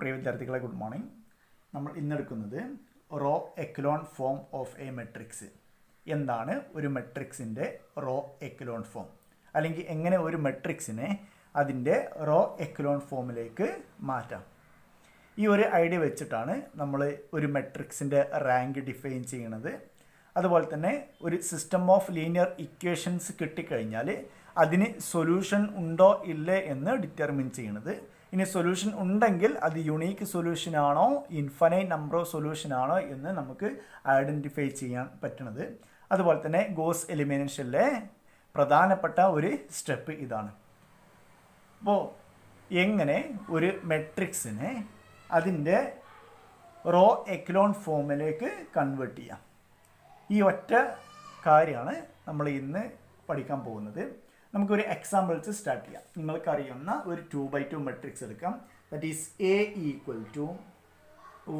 പ്രിയ വിദ്യാർത്ഥികളെ good morning. നമ്മൾ ഇന്നെടുക്കുന്നത് row echelon form of A matrix. എന്താണ് ഒരു മെട്രിക്സിൻ്റെ റോ എക്കലോൺ ഫോം, അല്ലെങ്കിൽ എങ്ങനെ ഒരു മെട്രിക്സിനെ അതിൻ്റെ റോ എക്കലോൺ ഫോമിലേക്ക് മാറ്റാം. ഈ ഒരു ഐഡിയ വെച്ചിട്ടാണ് നമ്മൾ ഒരു മെട്രിക്സിൻ്റെ റാങ്ക് ഡിഫൈൻ ചെയ്യുന്നത്. അതുപോലെ തന്നെ ഒരു സിസ്റ്റം ഓഫ് ലീനിയർ ഇക്വേഷൻസ് കിട്ടിക്കഴിഞ്ഞാൽ അതിന് സൊല്യൂഷൻ ഉണ്ടോ ഇല്ലേ എന്ന് ഡിറ്റർമിൻ ചെയ്യുന്നത്. ഇനി സൊല്യൂഷൻ ഉണ്ടെങ്കിൽ അത് യുണീക്ക് സൊല്യൂഷൻ ആണോ ഇൻഫൈനൈറ്റ് നമ്പർ ഓഫ് സൊല്യൂഷൻ ആണോ എന്ന് നമുക്ക് ഐഡൻറ്റിഫൈ ചെയ്യാൻ പറ്റുന്നത്. അതുപോലെ തന്നെ ഗോസ് എലിമിനേഷനിലെ പ്രധാനപ്പെട്ട ഒരു സ്റ്റെപ്പ് ഇതാണ്. അപ്പോൾ എങ്ങനെ ഒരു മെട്രിക്സിനെ അതിൻ്റെ റോ എക്കലോൺ ഫോമിലേക്ക് കൺവേർട്ട് ചെയ്യാം, ഈ ഒറ്റ കാര്യമാണ് നമ്മൾ ഇന്ന് പഠിക്കാൻ പോകുന്നത്. നമുക്കൊരു എക്സാമ്പിൾസ് സ്റ്റാർട്ട് ചെയ്യാം. നിങ്ങൾക്കറിയുന്ന ഒരു 2x2 മെട്രിക്സ് എടുക്കാം. That is A =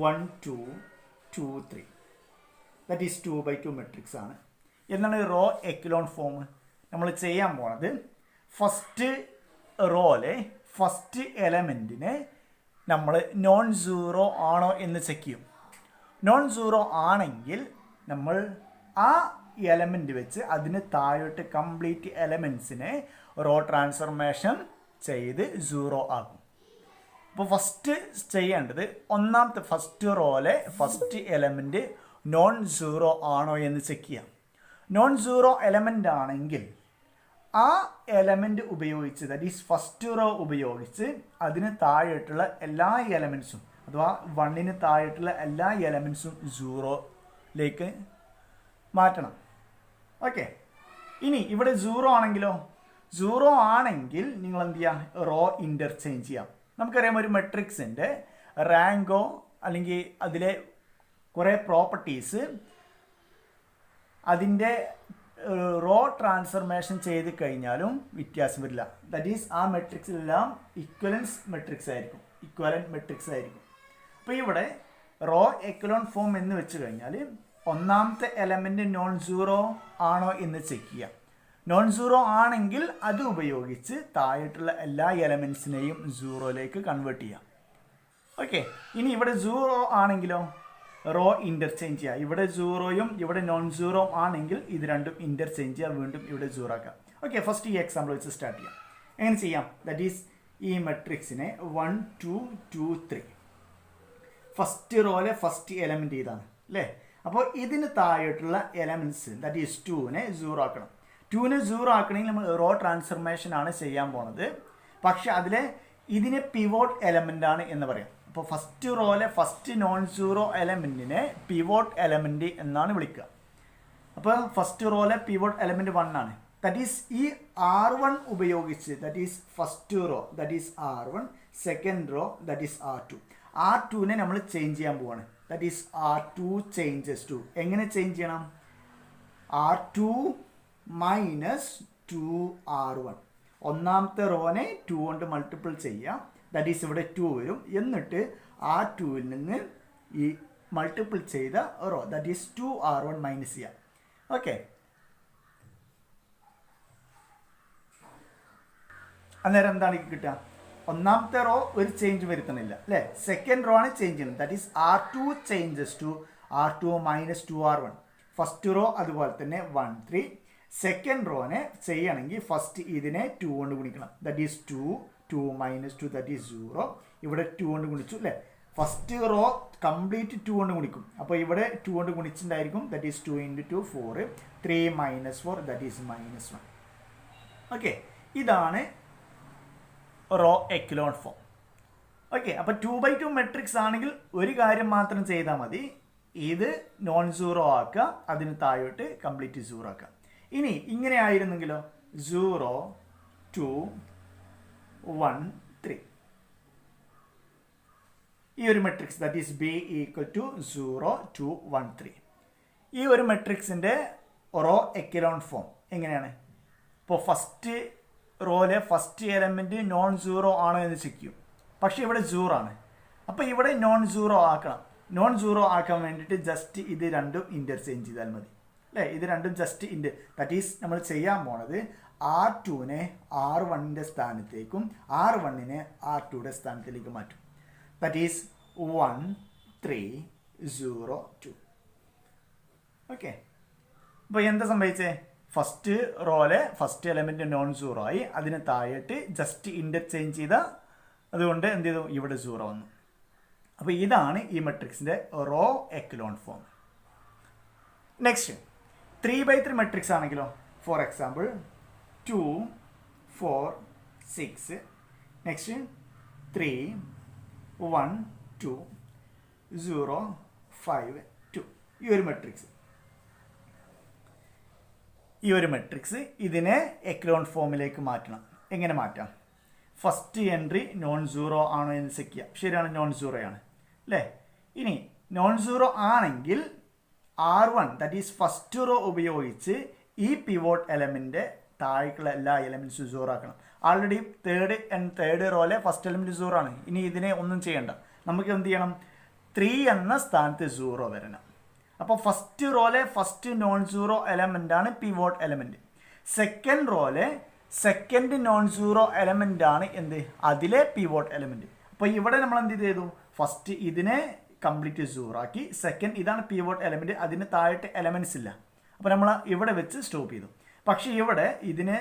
1 2 2 3. That is 2x2 matrix ആണ്. എന്താണ് റോ എക്കലോൺ ഫോം? നമ്മൾ ചെയ്യാൻ പോണത് ഫസ്റ്റ് റോയിലെ ഫസ്റ്റ് എലമെൻറ്റിനെ നമ്മൾ നോൺ സീറോ ആണോ എന്ന് ചെക്ക് ചെയ്യും. നോൺ സീറോ ആണെങ്കിൽ നമ്മൾ ആ എലമെൻറ്റ് വെച്ച് അതിന് താഴോട്ട് കംപ്ലീറ്റ് എലമെൻറ്റ്സിനെ റോ ട്രാൻസ്ഫർമേഷൻ ചെയ്ത് സീറോ ആക്കും. അപ്പോൾ ഫസ്റ്റ് ചെയ്യേണ്ടത് ഒന്നാമത്തെ ഫസ്റ്റ് റോയിലെ ഫസ്റ്റ് എലമെൻറ്റ് നോൺ സീറോ ആണോ എന്ന് ചെക്ക് ചെയ്യാം. നോൺ സീറോ എലമെൻ്റ് ആണെങ്കിൽ ആ എലമെൻറ്റ് ഉപയോഗിച്ച്, ദാറ്റ് ഈസ് ഫസ്റ്റ് റോ ഉപയോഗിച്ച് അതിന് താഴെയുള്ള എല്ലാ എലമെൻറ്റ്സും അഥവാ 1ന് താഴെയുള്ള എല്ലാ എലമെൻറ്റ്സും സീറോയിലേക്ക് മാറ്റണം. ഓക്കെ. ഇനി ഇവിടെ സീറോ ആണെങ്കിലോ? സീറോ ആണെങ്കിൽ നിങ്ങൾ എന്ത് ചെയ്യുക? റോ ഇൻ്റർചേഞ്ച് ചെയ്യാം. നമുക്കറിയാം ഒരു മെട്രിക്സിൻ്റെ റാങ്കോ അല്ലെങ്കിൽ അതിലെ കുറേ പ്രോപ്പർട്ടീസ് അതിൻ്റെ റോ ട്രാൻസ്ഫർമേഷൻ ചെയ്ത് കഴിഞ്ഞാലും വ്യത്യാസം വരില്ല. ദാറ്റ് ഈസ് ആ മെട്രിക്സിലെല്ലാം ഇക്വലൻസ് മെട്രിക്സ് ആയിരിക്കും, ഇക്വലൻറ്റ് മെട്രിക്സ് ആയിരിക്കും. അപ്പോൾ ഇവിടെ റോ എക്കലോൺ ഫോം എന്ന് വെച്ച് കഴിഞ്ഞാൽ ഒന്നാമത്തെ എലമെൻറ്റ് നോൺ സീറോ ആണോ എന്ന് ചെക്ക് ചെയ്യാം. നോൺ സീറോ ആണെങ്കിൽ അത് ഉപയോഗിച്ച് താഴെയുള്ള എല്ലാ എലമെൻറ്റ്സിനെയും സീറോയിലേക്ക് കൺവേർട്ട് ചെയ്യാം. ഓക്കെ. ഇനി ഇവിടെ സീറോ ആണെങ്കിലോ റോ ഇൻ്റർചേഞ്ച് ചെയ്യുക. ഇവിടെ സീറോയും ഇവിടെ നോൺ സീറോ ആണെങ്കിൽ ഇത് രണ്ടും ഇൻ്റർചേഞ്ച് ചെയ്യുക, വീണ്ടും ഇവിടെ സീറോ ആക്കാം. ഓക്കെ. ഫസ്റ്റ് ഈ എക്സാമ്പിൾ വെച്ച് സ്റ്റാർട്ട് ചെയ്യാം. എങ്ങനെ ചെയ്യാം? ദാറ്റ് ഈസ് ഈ മെട്രിക്സിനെ 1 2 2 3 ഫസ്റ്റ് റോയിലെ ഫസ്റ്റ് എലമെൻറ്റ് ഇതാണ് അല്ലേ. അപ്പോൾ ഇതിന് താഴെയുള്ള എലമെൻറ്റ്സ് ദാറ്റ് ഈസ് 2നെ സീറോ ആക്കണം. 2നെ സീറോ ആക്കണമെങ്കിൽ നമ്മൾ റോ ട്രാൻസ്ഫർമേഷൻ ആണ് ചെയ്യാൻ പോണത്. പക്ഷെ അതിലെ ഇതിനെ പിവോട്ട് എലമെൻ്റ് ആണ് എന്ന് പറയാം. അപ്പോൾ ഫസ്റ്റ് റോയിലെ ഫസ്റ്റ് നോൺ സീറോ എലമെൻറ്റിനെ പിവോട്ട് എലമെൻറ്റ് എന്നാണ് വിളിക്കുക. അപ്പോൾ ഫസ്റ്റ് റോയിലെ പിവോട്ട് എലമെൻറ്റ് 1 ആണ്. ദാറ്റ് ഈസ് ഈ R1 ഉപയോഗിച്ച്, that is first row that is R1, second row that is R2. R2നെ നമ്മൾ ചേഞ്ച് ചെയ്യാൻ പോവാണ്. That is R2 changes to. എങ്ങനെ ചേഞ്ച് ചെയ്യണം? R2 - 2R1. ഒന്നാമത്തെ റോനെ 2 കൊണ്ട് മൾട്ടിപ്പിൾ ചെയ്യാം. ദാറ്റ് ഈസ് ഇവിടെ 2 വരും. എന്നിട്ട് R2ൽ നിന്ന് ഈ മൾട്ടിപ്പിൾ ചെയ്ത row that is 2R1 minus ചെയ്യാം. ഓക്കെ. അന്നേരം എന്താണ് കിട്ടുക? ഒന്നാമത്തെ റോ ഒരു ചേഞ്ച് വരുത്തണില്ല അല്ലേ. സെക്കൻഡ് റോ ആണ് ചേഞ്ച് ചെയ്യുന്നത്. That is R2 changes to R2 - 2R1. First row അതുപോലെ തന്നെ 1 3. സെക്കൻഡ് റോനെ ചെയ്യണമെങ്കിൽ ഫസ്റ്റ് ഇതിനെ 2 കൊണ്ട് ഗുണിക്കണം. That is 2 2 - 2 that is 0. ഇവിടെ 2 കൊണ്ട് ഗുണിച്ചു അല്ലേ. ഫസ്റ്റ് റോ കംപ്ലീറ്റ് 2 കൊണ്ട് ഗുണിക്കും. അപ്പോൾ ഇവിടെ 2 കൊണ്ട് ഗുണിച്ചിട്ടുണ്ടായിരിക്കും. That is 2 × 2 4 3 - 4 that is -1. Okay. ഇതാണ് റോ എക്കലോൺ ഫോം. ഓക്കെ. അപ്പോൾ 2x2 മെട്രിക്സ് ആണെങ്കിൽ ഒരു കാര്യം മാത്രം ചെയ്താൽ മതി. ഇത് നോൺ സീറോ ആക്കുക, അതിന് താഴോട്ട് കംപ്ലീറ്റ് സീറോ ആക്കുക. ഇനി ഇങ്ങനെ ആയിരുന്നെങ്കിലോ 0 2 1 3. ഈ ഒരു മെട്രിക്സ് ദാറ്റ് ഈസ് B = 0 2 1 3. ഈ ഒരു മെട്രിക്സിൻ്റെ റോ എക്കലോൺ ഫോം എങ്ങനെയാണ്? ഇപ്പോൾ ഫസ്റ്റ് റോയിലെ ഫസ്റ്റ് എലമെൻറ്റ് നോൺ സീറോ ആണോ എന്ന് ചെക്ക് ചെയ്യും. പക്ഷേ ഇവിടെ 0 ആണ്. അപ്പോൾ ഇവിടെ നോൺ സീറോ ആക്കണം. നോൺ സീറോ ആക്കാൻ വേണ്ടിയിട്ട് ജസ്റ്റ് ഇത് രണ്ടും ഇൻ്റർചേഞ്ച് ചെയ്താൽ മതി അല്ലേ. ഇത് രണ്ടും ജസ്റ്റ് ദാറ്റ് ഈസ് നമ്മൾ ചെയ്യാൻ പോണത് R2നെ R1ൻ്റെ സ്ഥാനത്തേക്കും R1നെ R2യുടെ സ്ഥാനത്തേക്ക് മാറ്റും. That is 1 3 0 2. ഓക്കെ, അപ്പോൾ എന്താ സംഭവിച്ചേ? ഫസ്റ്റ് റോയിലെ ഫസ്റ്റ് എലമെന്റ് നോൺ സീറോ ആയി, അതിന് താഴെയിട്ട് ജസ്റ്റ് ഇന്റർചേഞ്ച് ചെയ്ത അതുകൊണ്ട് എന്ത് ചെയ്തു, ഇവിടെ സീറോ വന്നു. അപ്പോൾ ഇതാണ് ഈ മെട്രിക്സിന്റെ row echelon form. Next 3/3 matrix ആണെങ്കിലോ, ഫോർ എക്സാമ്പിൾ 2 4 6, നെക്സ്റ്റ് 3 1 2 0 5 2. ഈ ഒരു മെട്രിക്സ് ഇതിനെ എക്കലോൺ ഫോമിലേക്ക് മാറ്റണം. എങ്ങനെ മാറ്റാം? ഫസ്റ്റ് എൻട്രി നോൺ സീറോ ആണോ എന്ന് ചെക്ക് ചെയ്യാം. ശരിയാണ്, നോൺ സീറോ ആണ് അല്ലേ. ഇനി നോൺ സീറോ ആണെങ്കിൽ R1 that is first raw ഉപയോഗിച്ച് ഈ പിവോട്ട് എലമെന്റ് താഴേക്കുള്ള എല്ലാ എലമെന്റ്സും സീറോ ആക്കണം. ആൾറെഡി തേർഡ് റോയിലെ ഫസ്റ്റ് എലമെന്റ് സീറോ ആണ്. ഇനി ഇതിനെ ഒന്നും ചെയ്യണ്ട, നമുക്ക് എന്ത് ചെയ്യണം, 3 എന്ന സ്ഥാനത്ത് സീറോ വരണം. അപ്പോൾ ഫസ്റ്റ് റോയിലെ ഫസ്റ്റ് നോൺ സീറോ എലമെന്റ് ആണ് പിവോട്ട് എലമെന്റ്. സെക്കൻഡ് റോയിലെ സെക്കൻഡ് നോൺ സീറോ എലമെന്റ് ആണ് എന്ത്, അതിലെ പിവോട്ട് എലമെന്റ്. അപ്പോൾ ഇവിടെ നമ്മൾ എന്ത് ചെയ്തു, ഫസ്റ്റ് ഇതിനെ കംപ്ലീറ്റ് സീറോ ആക്കി. സെക്കൻഡ് ഇതാണ് പിവോട്ട് എലമെന്റ്, അതിന് താഴത്തെ എലമെന്റ്സ് ഇല്ല. അപ്പോൾ നമ്മൾ ഇവിടെ വെച്ച് സ്റ്റോപ്പ് ചെയ്തു. പക്ഷേ ഇവിടെ ഇതിനെ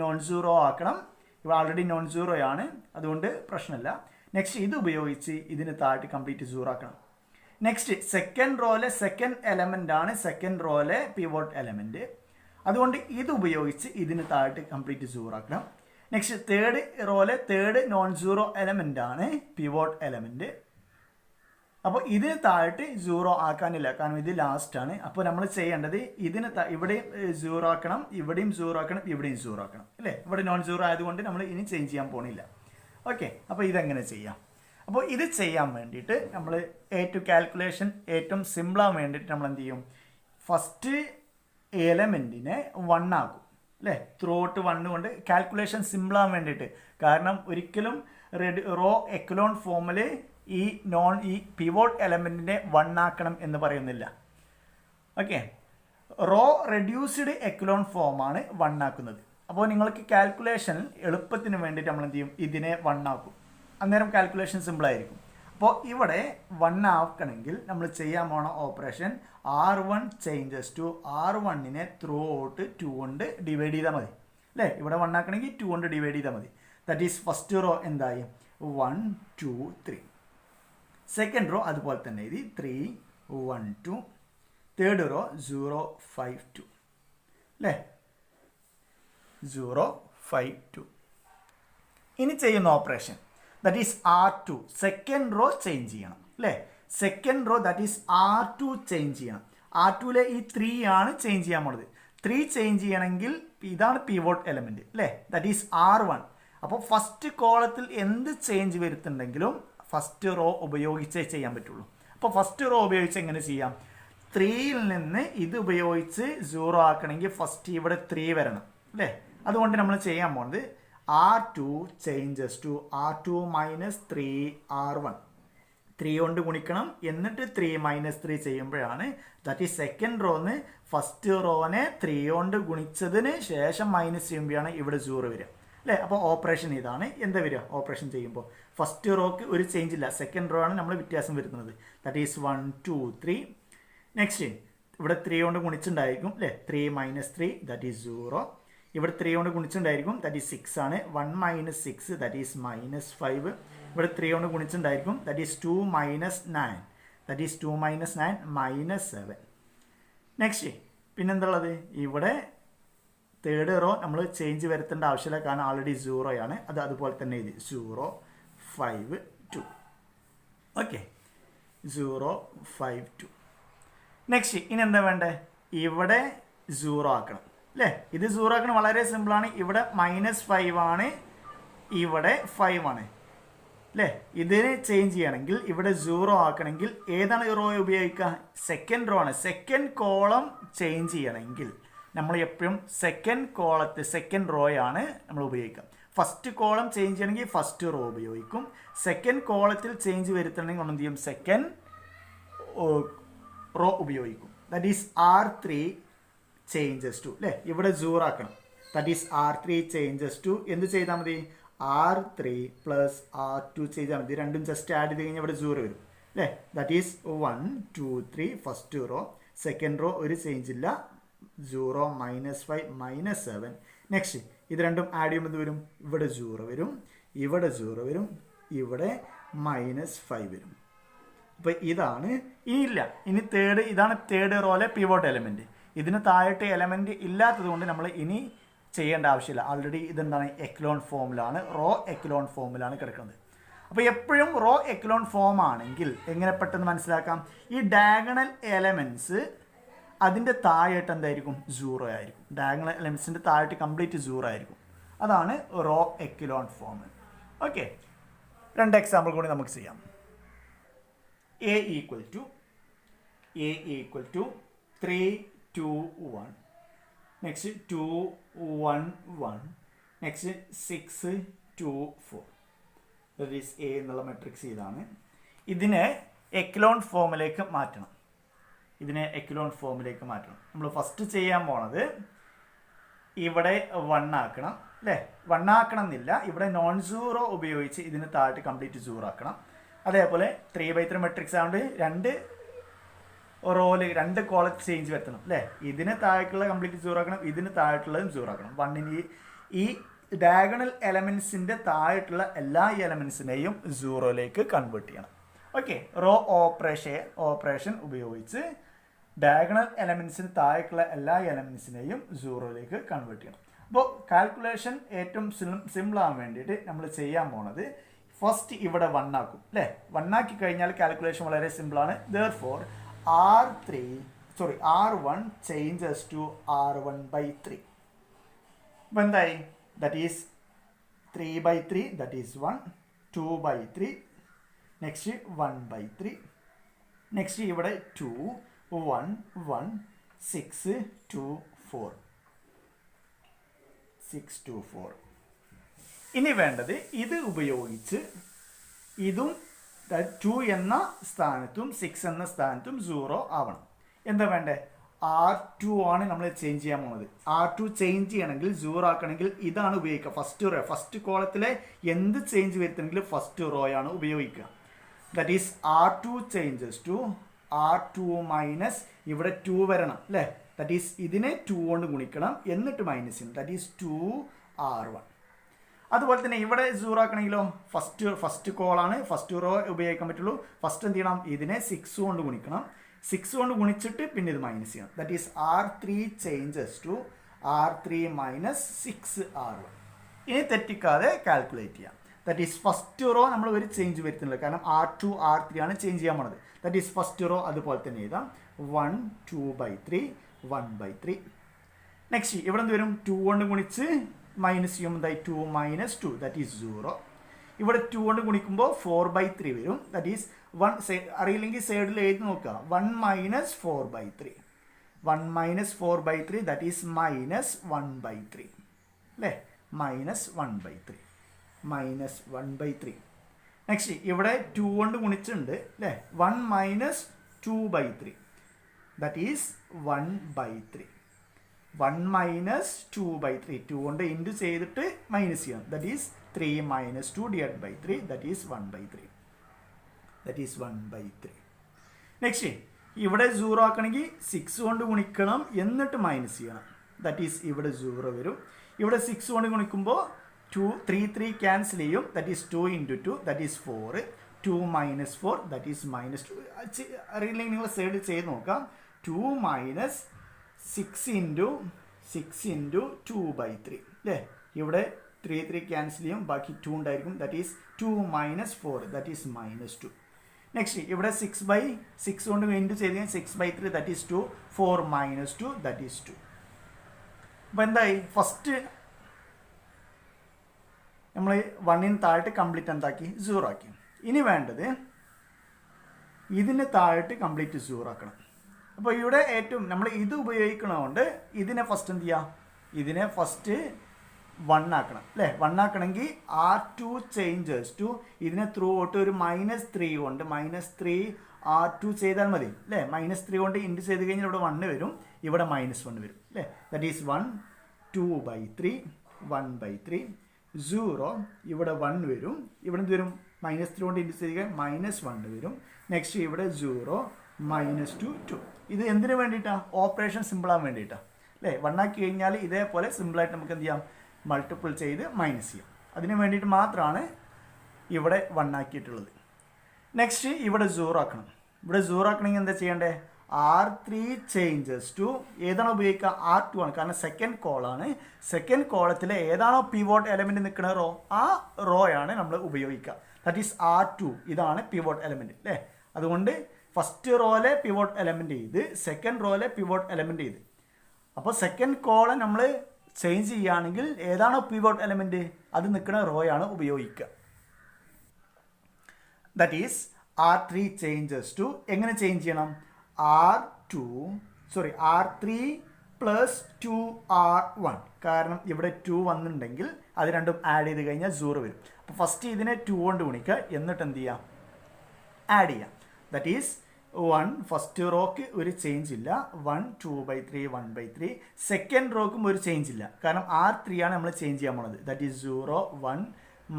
നോൺ സീറോ ആക്കണം. ഇവിടെ ആൾറെഡി നോൺ സീറോ ആണ്, അതുകൊണ്ട് പ്രശ്നമില്ല. നെക്സ്റ്റ് ഇത് ഉപയോഗിച്ച് ഇതിന് താഴെ കംപ്ലീറ്റ് സീറോ ആക്കണം. നെക്സ്റ്റ് സെക്കൻഡ് റോയിലെ സെക്കൻഡ് എലമെന്റ് ആണ് സെക്കൻഡ് റോയിലെ പിവോട്ട് എലമെന്റ്, അതുകൊണ്ട് ഇത് ഉപയോഗിച്ച് ഇതിന് താഴെ കംപ്ലീറ്റ് സീറോ ആക്കണം. നെക്സ്റ്റ് തേർഡ് റോയിലെ തേർഡ് നോൺ സീറോ എലമെന്റ് ആണ് പിവോട്ട് എലമെന്റ്. അപ്പോൾ ഇതിന് താഴെ സീറോ ആക്കാനില്ല, കാരണം ഇത് ലാസ്റ്റ് ആണ്. അപ്പോൾ നമ്മൾ ചെയ്യേണ്ടത് ഇതിന് ഇവിടെയും സീറോ ആക്കണം, ഇവിടെയും സീറോ ആക്കണം, ഇവിടെയും സീറോ ആക്കണം അല്ലേ. ഇവിടെ നോൺ സീറോ ആയതുകൊണ്ട് നമ്മൾ ഇനി ചേഞ്ച് ചെയ്യാൻ പോണില്ല. ഓക്കെ, അപ്പോൾ ഇതെങ്ങനെ ചെയ്യാം? അപ്പോൾ ഇത് ചെയ്യാൻ വേണ്ടിയിട്ട് നമ്മൾ കാൽക്കുലേഷൻ ഏറ്റവും സിമ്പിളാൻ വേണ്ടിയിട്ട് നമ്മൾ എന്ത് ചെയ്യും, ഫസ്റ്റ് എലമെൻറ്റിനെ 1 ആക്കും അല്ലേ. ത്രൂ ഔട്ട് 1 കൊണ്ട് കാൽക്കുലേഷൻ സിമ്പിളാൻ വേണ്ടിയിട്ട്. കാരണം ഒരിക്കലും റോ എക്കലോൺ ഫോമിൽ ഈ പിവോട്ട് എലമെൻറ്റിനെ 1 ആക്കണം എന്ന് പറയുന്നില്ല. ഓക്കെ, റോ റെഡ്യൂസ്ഡ് എക്കലോൺ ഫോമാണ് 1 ആക്കുന്നത്. അപ്പോൾ നിങ്ങൾക്ക് കാൽക്കുലേഷൻ എളുപ്പത്തിന് വേണ്ടിയിട്ട് നമ്മൾ എന്ത് ചെയ്യും, ഇതിനെ 1 ആക്കും. അന്നേരം കാൽക്കുലേഷൻ സിമ്പിളായിരിക്കും. അപ്പോൾ ഇവിടെ 1 ആക്കണമെങ്കിൽ നമ്മൾ ചെയ്യാൻ പോണ ഓപ്പറേഷൻ R1 ചേഞ്ചസ് ടു R1നെ ത്രൂ ഔട്ട് 2 കൊണ്ട് ഡിവൈഡ് ചെയ്താൽ മതി അല്ലേ. ഇവിടെ 1 ആക്കണമെങ്കിൽ 2 കൊണ്ട് ഡിവൈഡ് ചെയ്താൽ മതി. ദാറ്റ് ഈസ് ഫസ്റ്റ് റോ എന്തായി 1 2 3. സെക്കൻഡ് റോ അതുപോലെ തന്നെ എഴുതി 3 1 2. തേർഡ് റോ 0 5 2 അല്ലേ, 0 5 2. ഇനി ചെയ്യുന്ന operation that is R2. Second row change ചെയ്യണം അല്ലേ. Second row that is R2 change ചെയ്യണം. R2ലെ ഈ 3 ആണ് ചേഞ്ച് ചെയ്യാൻ പോണത്. 3 ചേഞ്ച് ചെയ്യണമെങ്കിൽ ഇതാണ് പിവോട്ട് എലമെന്റ് അല്ലേ, ദാറ്റ് ഈസ് R1. അപ്പോൾ ഫസ്റ്റ് കോളത്തിൽ എന്ത് ചേഞ്ച് വരുത്തുന്നുണ്ടെങ്കിലും ഫസ്റ്റ് റോ ഉപയോഗിച്ചേ ചെയ്യാൻ പറ്റുള്ളൂ. അപ്പോൾ ഫസ്റ്റ് റോ ഉപയോഗിച്ച് എങ്ങനെ ചെയ്യാം, 3യിൽ നിന്ന് ഇത് ഉപയോഗിച്ച് 0 ആക്കണമെങ്കിൽ ഫസ്റ്റ് ഇവിടെ 3 വരണം അല്ലേ. അതുകൊണ്ട് നമ്മൾ ചെയ്യാൻ പോകുന്നത് R2 changes to R2 minus 3 R1. 3 കൊണ്ട് ഗുണിക്കണം, എന്നിട്ട് 3 മൈനസ് 3 ചെയ്യുമ്പോഴാണ് ദാറ്റ് ഈ സെക്കൻഡ് റോന്ന് ഫസ്റ്റ് റോനെ 3 കൊണ്ട് ഗുണിച്ചതിന് ശേഷം മൈനസ് ചെയ്യുമ്പോഴാണ് ഇവിടെ 0 വരിക അല്ലേ. അപ്പോൾ ഓപ്പറേഷൻ ഇതാണ്. എന്താ വരിക ഓപ്പറേഷൻ ചെയ്യുമ്പോൾ, ഫസ്റ്റ് റോക്ക് ഒരു ചേഞ്ച് ഇല്ല, സെക്കൻഡ് റോ ആണ് നമ്മൾ വ്യത്യാസം വരുത്തുന്നത്. That is 1 2 3. നെക്സ്റ്റ് ഇവിടെ 3 കൊണ്ട് ഗുണിച്ചുണ്ടായിരിക്കും അല്ലേ, 3 മൈനസ് 3 ദാറ്റ് ഈസ് 0. ഇവിടെ 3 കൊണ്ട് ഗുണിച്ചുണ്ടായിരിക്കും, ദാറ്റ് ഈസ് 6 ആണ്. 1 മൈനസ് 6 ദാറ്റ് ഈസ് മൈനസ് 5. ഇവിടെ 3 കൊണ്ട് ഗുണിച്ചുണ്ടായിരിക്കും, that is 2 minus 9 that is 2 minus 9 minus 7. Next പിന്നെന്തുള്ളത്, ഇവിടെ തേർഡ് റോ നമ്മൾ ചേഞ്ച് വരുത്തേണ്ട ആവശ്യമില്ല, കാരണം ആൾറെഡി 0 ആണ്. അത് അതുപോലെ തന്നെ ഇത് 0 5 2. ഓക്കെ, 0 5 2. നെക്സ്റ്റ് ഇനി എന്താ വേണ്ടേ, ഇവിടെ 0 ആക്കണം അല്ലേ. ഇത് 0 ആക്കണം, വളരെ സിമ്പിളാണ്. ഇവിടെ -5 ആണ്, ഇവിടെ 5 ആണ് അല്ലേ. ഇതിനെ ചേഞ്ച് ചെയ്യണമെങ്കിൽ ഇവിടെ 0 ആക്കണമെങ്കിൽ ഏതാണ് റോ ഉപയോഗിക്കുക, സെക്കൻഡ് റോ ആണ്. സെക്കൻഡ് കോളം ചേഞ്ച് ചെയ്യണമെങ്കിൽ നമ്മൾ എപ്പോഴും സെക്കൻഡ് റോയാണ് നമ്മൾ ഉപയോഗിക്കുക. ഫസ്റ്റ് കോളം ചേഞ്ച് ചെയ്യണമെങ്കിൽ ഫസ്റ്റ് റോ ഉപയോഗിക്കും. സെക്കൻഡ് കോളത്തിൽ ചേഞ്ച് വരുത്തണമെങ്കിൽ നമ്മൾ എന്ത് ചെയ്യും, സെക്കൻഡ് റോ ഉപയോഗിക്കും. That is R3 changes to അല്ലേ. ഇവിടെ 0 ആക്കണം, that is R3 changes to എന്ത് ചെയ്താൽ മതി, R3 പ്ലസ് R2 ചെയ്താൽ മതി. രണ്ടും ജസ്റ്റ് ആഡ് ചെയ്ത് കഴിഞ്ഞാൽ ഇവിടെ 0 വരും അല്ലേ. That is 1 2 3 first row. Second raw ഒരു ചേഞ്ച് ഇല്ല, 0 -5 -7. നെക്സ്റ്റ് ഇത് രണ്ടും ആഡ് ചെയ്യുമ്പോൾ എന്ത് വരും? ഇവിടെ 0 വരും, ഇവിടെ 0 വരും, ഇവിടെ -5 വരും. അപ്പോൾ ഇതാണ്. ഇനിയില്ല, ഇനി ഇതാണ് തേർഡ് റോയിലെ പിവോട്ട് എലമെൻറ്റ്. ഇതിന് താഴത്തെ എലമെൻറ്റ് ഇല്ലാത്തത് കൊണ്ട് നമ്മൾ ഇനി ചെയ്യേണ്ട ആവശ്യമില്ല. ആൾറെഡി ഇതെന്താണ്? എക്ലോൺ ഫോമിലാണ്, റോ എക്ലോൺ ഫോമിലാണ് കിടക്കുന്നത്. അപ്പോൾ എപ്പോഴും റോ എക്ലോൺ ഫോം ആണെങ്കിൽ എങ്ങനെ പെട്ടെന്ന് മനസ്സിലാക്കാം? ഈ ഡയഗണൽ എലമെൻറ്റ്സ് അതിൻ്റെ താഴെയായിട്ട് എന്തായിരിക്കും? 0 ആയിരിക്കും. ഡയഗണൽ എലമെൻറ്റ്സിൻ്റെ താഴെയായിട്ട് കംപ്ലീറ്റ് 0 ആയിരിക്കും. അതാണ് row echelon form. Okay, 2 example കൂടി നമുക്ക് ചെയ്യാം. A equal to 3 2 1. Next 2 1 1. Next 6 2 4. That is A എന്നുള്ള മെട്രിക്സ് ഇതാണ്. ഇതിനെ എക്ലോൺ ഫോമിലേക്ക് മാറ്റണം. നമ്മൾ ഫസ്റ്റ് ചെയ്യാൻ പോണത് ഇവിടെ 1 ആക്കണം അല്ലേ. 1 ആക്കണം എന്നില്ല, ഇവിടെ നോൺ സീറോ ഉപയോഗിച്ച് ഇതിന് താഴെ കംപ്ലീറ്റ് 0 ആക്കണം. അതേപോലെ 3/3 മെട്രിക്സ് ആയതുകൊണ്ട് 2 റോയിൽ 2 കോളം ചേഞ്ച് വരുത്തണം അല്ലേ. ഇതിന് താഴേക്കുള്ള കംപ്ലീറ്റ് 0 ആക്കണം, ഇതിന് താഴെയുള്ളതും 0 ആക്കണം. 1 ഈ ഡയഗണൽ എലമെൻസിൻ്റെ താഴെയുള്ള എല്ലാ എലമെൻസിനെയും 0യിലേക്ക് കൺവേർട്ട് ചെയ്യണം. ഓക്കെ, റോ ഓപ്പറേഷൻ ഉപയോഗിച്ച് ഡയഗണൽ എലമെൻസിന് താഴേക്കുള്ള എല്ലാ എലമെൻസിനെയും 0യിലേക്ക് കൺവേർട്ട് ചെയ്യണം. അപ്പോൾ കാൽക്കുലേഷൻ ഏറ്റവും സിമ്പിൾ ആവാൻ വേണ്ടിയിട്ട് നമ്മൾ ചെയ്യാൻ പോണത് ഫസ്റ്റ് ഇവിടെ 1 ആക്കും അല്ലേ. 1 ആക്കി കഴിഞ്ഞാൽ കാൽക്കുലേഷൻ വളരെ സിമ്പിളാണ്. therefore R1 changes to R1/3. അപ്പോൾ എന്തായി? That is 3/3, that is 1, 2/3, next 1/3, next ഇവിടെ 2 1 1 6 2 4. ഇനി വേണ്ടത് ഇത് ഉപയോഗിച്ച് ഇതും 2 എന്ന സ്ഥാനത്തും 6 എന്ന സ്ഥാനത്തും 0 ആവണം. എന്താ വേണ്ടേ? R2 ആണ് നമ്മൾ ചേഞ്ച് ചെയ്യാൻ പോകുന്നത്. R2 ചേഞ്ച് ചെയ്യണമെങ്കിൽ 0 ആക്കണമെങ്കിൽ ഇതാണ് ഉപയോഗിക്കുക. ഫസ്റ്റ് കോളത്തിലെ എന്ത് ചേഞ്ച് വരുത്തണമെങ്കിൽ ഫസ്റ്റ് റോ ആണ് ഉപയോഗിക്കുക. That is R2 changes to R2 minus ഇവിടെ 2 വരണം അല്ലേ. ദാറ്റ് ഈസ് ഇതിനെ 2 കൊണ്ട് ഗുണിക്കണം, എന്നിട്ട് മൈനസ് ചെയ്യണം. That is 2R1. അതുപോലെ തന്നെ ഇവിടെ 0 ആക്കണമെങ്കിലോ ഫസ്റ്റ് കോളാണ്, ഫസ്റ്റ് റോ ഉപയോഗിക്കാൻ പറ്റുള്ളൂ. ഫസ്റ്റ് എന്ത് ചെയ്യണം? ഇതിനെ 6 കൊണ്ട് ഗുണിക്കണം. 6 കൊണ്ട് ഗുണിച്ചിട്ട് പിന്നെ ഇത് മൈനസ് ചെയ്യണം. That is R3 changes to R3 minus 6R1. ഇനി തെറ്റിക്കാതെ കാൽക്കുലേറ്റ് ചെയ്യാം. ദാറ്റ് ഈസ് ഫസ്റ്റ് റോ നമ്മൾ ഒരു ചേഞ്ച് വരുത്തുന്നില്ല, കാരണം R2 R3 ആണ് ചേഞ്ച് ചെയ്യാൻ പോണത്. ദാറ്റ് ഈസ് ഫസ്റ്റ് റോ അതുപോലെ തന്നെ എഴുതാം. 1 2/3 1/3. നെക്സ്റ്റ് ഇവിടെ എന്ത് വരും? 2 കൊണ്ട് ഗുണിച്ച് മൈനസ് ചെയ്യുമ്പോൾ 2 - 2 ദാറ്റ് ഈസ് 0. ഇവിടെ 2 കൊണ്ട് ഗുണിക്കുമ്പോൾ 4/3 വരും. ദാറ്റ് ഈസ് 1 അറിയില്ലെങ്കിൽ സൈഡിൽ എഴുതി നോക്കുക. 1 - 4/3 ദാറ്റ് ഈസ് -1/3 അല്ലേ. -1/3. നെക്സ്റ്റ് ഇവിടെ 2 കൊണ്ട് ഗുണിച്ചിട്ടുണ്ട് അല്ലേ. 1 - 2/3 ദാറ്റ് ഈസ് 1/3. 1 - 2/3 2 കൊണ്ട് ഇൻറ്റു ചെയ്തിട്ട് മൈനസ് ചെയ്യണം. That is 3 - 2/3 that is 1/3. Next ഇവിടെ 0 ആക്കണമെങ്കിൽ 6 കൊണ്ട് ഗുണിക്കണം, എന്നിട്ട് മൈനസ് ചെയ്യണം. ദാറ്റ് ഈസ് ഇവിടെ 0 വരും. ഇവിടെ 6 കൊണ്ട് ഗുണിക്കുമ്പോൾ 3 ക്യാൻസൽ ചെയ്യും. That is 2 × 2 that is 4. 2 - 4 that is -2. അറിയില്ലെങ്കിൽ നിങ്ങൾ സൈഡ് ചെയ്ത് നോക്കാം. 2 - 6 × 2/3 അല്ലേ. ഇവിടെ 3 ക്യാൻസൽ ചെയ്യും, ബാക്കി 2 ഉണ്ടായിരിക്കും. That is 2 - 4 that is -2. Next ഇവിടെ 6 കൊണ്ട് ഇൻറ്റു ചെയ്ത് കഴിഞ്ഞാൽ 6/3 ദാറ്റ് ഈസ് 2. 4 - 2 that is 2. അപ്പോൾ എന്തായി? ഫസ്റ്റ് നമ്മൾ 1ന് താഴെ കംപ്ലീറ്റ് എന്താക്കി? 0 ആക്കി. ഇനി വേണ്ടത് ഇതിന് താഴെ കംപ്ലീറ്റ് 0 ആക്കണം. അപ്പോൾ ഇവിടെ ഏറ്റവും നമ്മൾ ഇത് ഉപയോഗിക്കണതുകൊണ്ട് ഇതിനെ ഫസ്റ്റ് എന്ത് ചെയ്യുക? ഇതിനെ ഫസ്റ്റ് 1 ആക്കണം അല്ലേ. 1 ആക്കണമെങ്കിൽ R2 ചേഞ്ചസ് ടു ഇതിനെ ത്രൂ ഔട്ട് ഒരു -3 കൊണ്ട് -3R2 ചെയ്താൽ മതി അല്ലേ. -3 കൊണ്ട് ഇൻറ്റു ചെയ്ത് കഴിഞ്ഞാൽ ഇവിടെ 1 വരും, ഇവിടെ -1 വരും അല്ലേ. That is 1 2/3 1/3. 0 ഇവിടെ 1 വരും, ഇവിടെ എന്ത് വരും -3 കൊണ്ട് ഇൻറ്റു ചെയ്താൽ -1 വരും. നെക്സ്റ്റ് ഇവിടെ 0 -2 2. ഇത് എന്തിനു വേണ്ടിയിട്ടാണ്? ഓപ്പറേഷൻ സിമ്പിളാകാൻ വേണ്ടിയിട്ടാണ് അല്ലേ. 1 ആക്കി കഴിഞ്ഞാൽ ഇതേപോലെ സിമ്പിളായിട്ട് നമുക്ക് എന്ത് ചെയ്യാം, മൾട്ടിപ്പിൾ ചെയ്ത് മൈനസ് ചെയ്യാം. അതിന് വേണ്ടിയിട്ട് മാത്രമാണ് ഇവിടെ 1 ആക്കിയിട്ടുള്ളത്. നെക്സ്റ്റ് ഇവിടെ 0 ആക്കണം. ഇവിടെ 0 ആക്കണമെങ്കിൽ എന്താ ചെയ്യേണ്ടത്? R3 ചേഞ്ചസ് ടു ഏതാണോ ഉപയോഗിക്കുക? R2 ആണ്. കാരണം സെക്കൻഡ് കോളാണ്. സെക്കൻഡ് കോളത്തിൽ ഏതാണോ പിവോട്ട് എലമെൻറ്റ് നിൽക്കുന്ന റോ, ആ റോയാണ് നമ്മൾ ഉപയോഗിക്കുക. That is R2. ഇതാണ് പിവോട്ട് എലമെൻറ്റ് അല്ലേ. അതുകൊണ്ട് ഫസ്റ്റ് റോയിലെ പിവോട്ട് എലമെൻറ്റ് ചെയ്ത് സെക്കൻഡ് റോയിലെ പിവോട്ട് എലമെൻറ്റ് ചെയ്ത്, അപ്പോൾ സെക്കൻഡ് കോള് നമ്മൾ ചേഞ്ച് ചെയ്യുകയാണെങ്കിൽ ഏതാണോ പിവോട്ട് എലമെൻറ്റ് അത് നിൽക്കുന്ന റോയാണ് ഉപയോഗിക്കുക. That is R3 changes to എങ്ങനെ ചേഞ്ച് ചെയ്യണം? R3 plus 2R1. കാരണം ഇവിടെ 2 വന്നിട്ടുണ്ടെങ്കിൽ അത് രണ്ടും ആഡ് ചെയ്ത് കഴിഞ്ഞാൽ 0 വരും. അപ്പോൾ ഫസ്റ്റ് ഇതിനെ 2 കൊണ്ട് ഗുണിക്കുക, എന്നിട്ട് എന്ത് ചെയ്യാം? ആഡ് ചെയ്യാം. ദാറ്റ് ഈസ് 1 ഫസ്റ്റ് റോക്ക് ഒരു ചേഞ്ച് ഇല്ല, 1 2/3 1/3. സെക്കൻഡ് റോക്കും ഒരു ചേഞ്ച് ഇല്ല, കാരണം R3 ആണ് നമ്മൾ ചേഞ്ച് ചെയ്യാൻ പോണത്. That is 0 1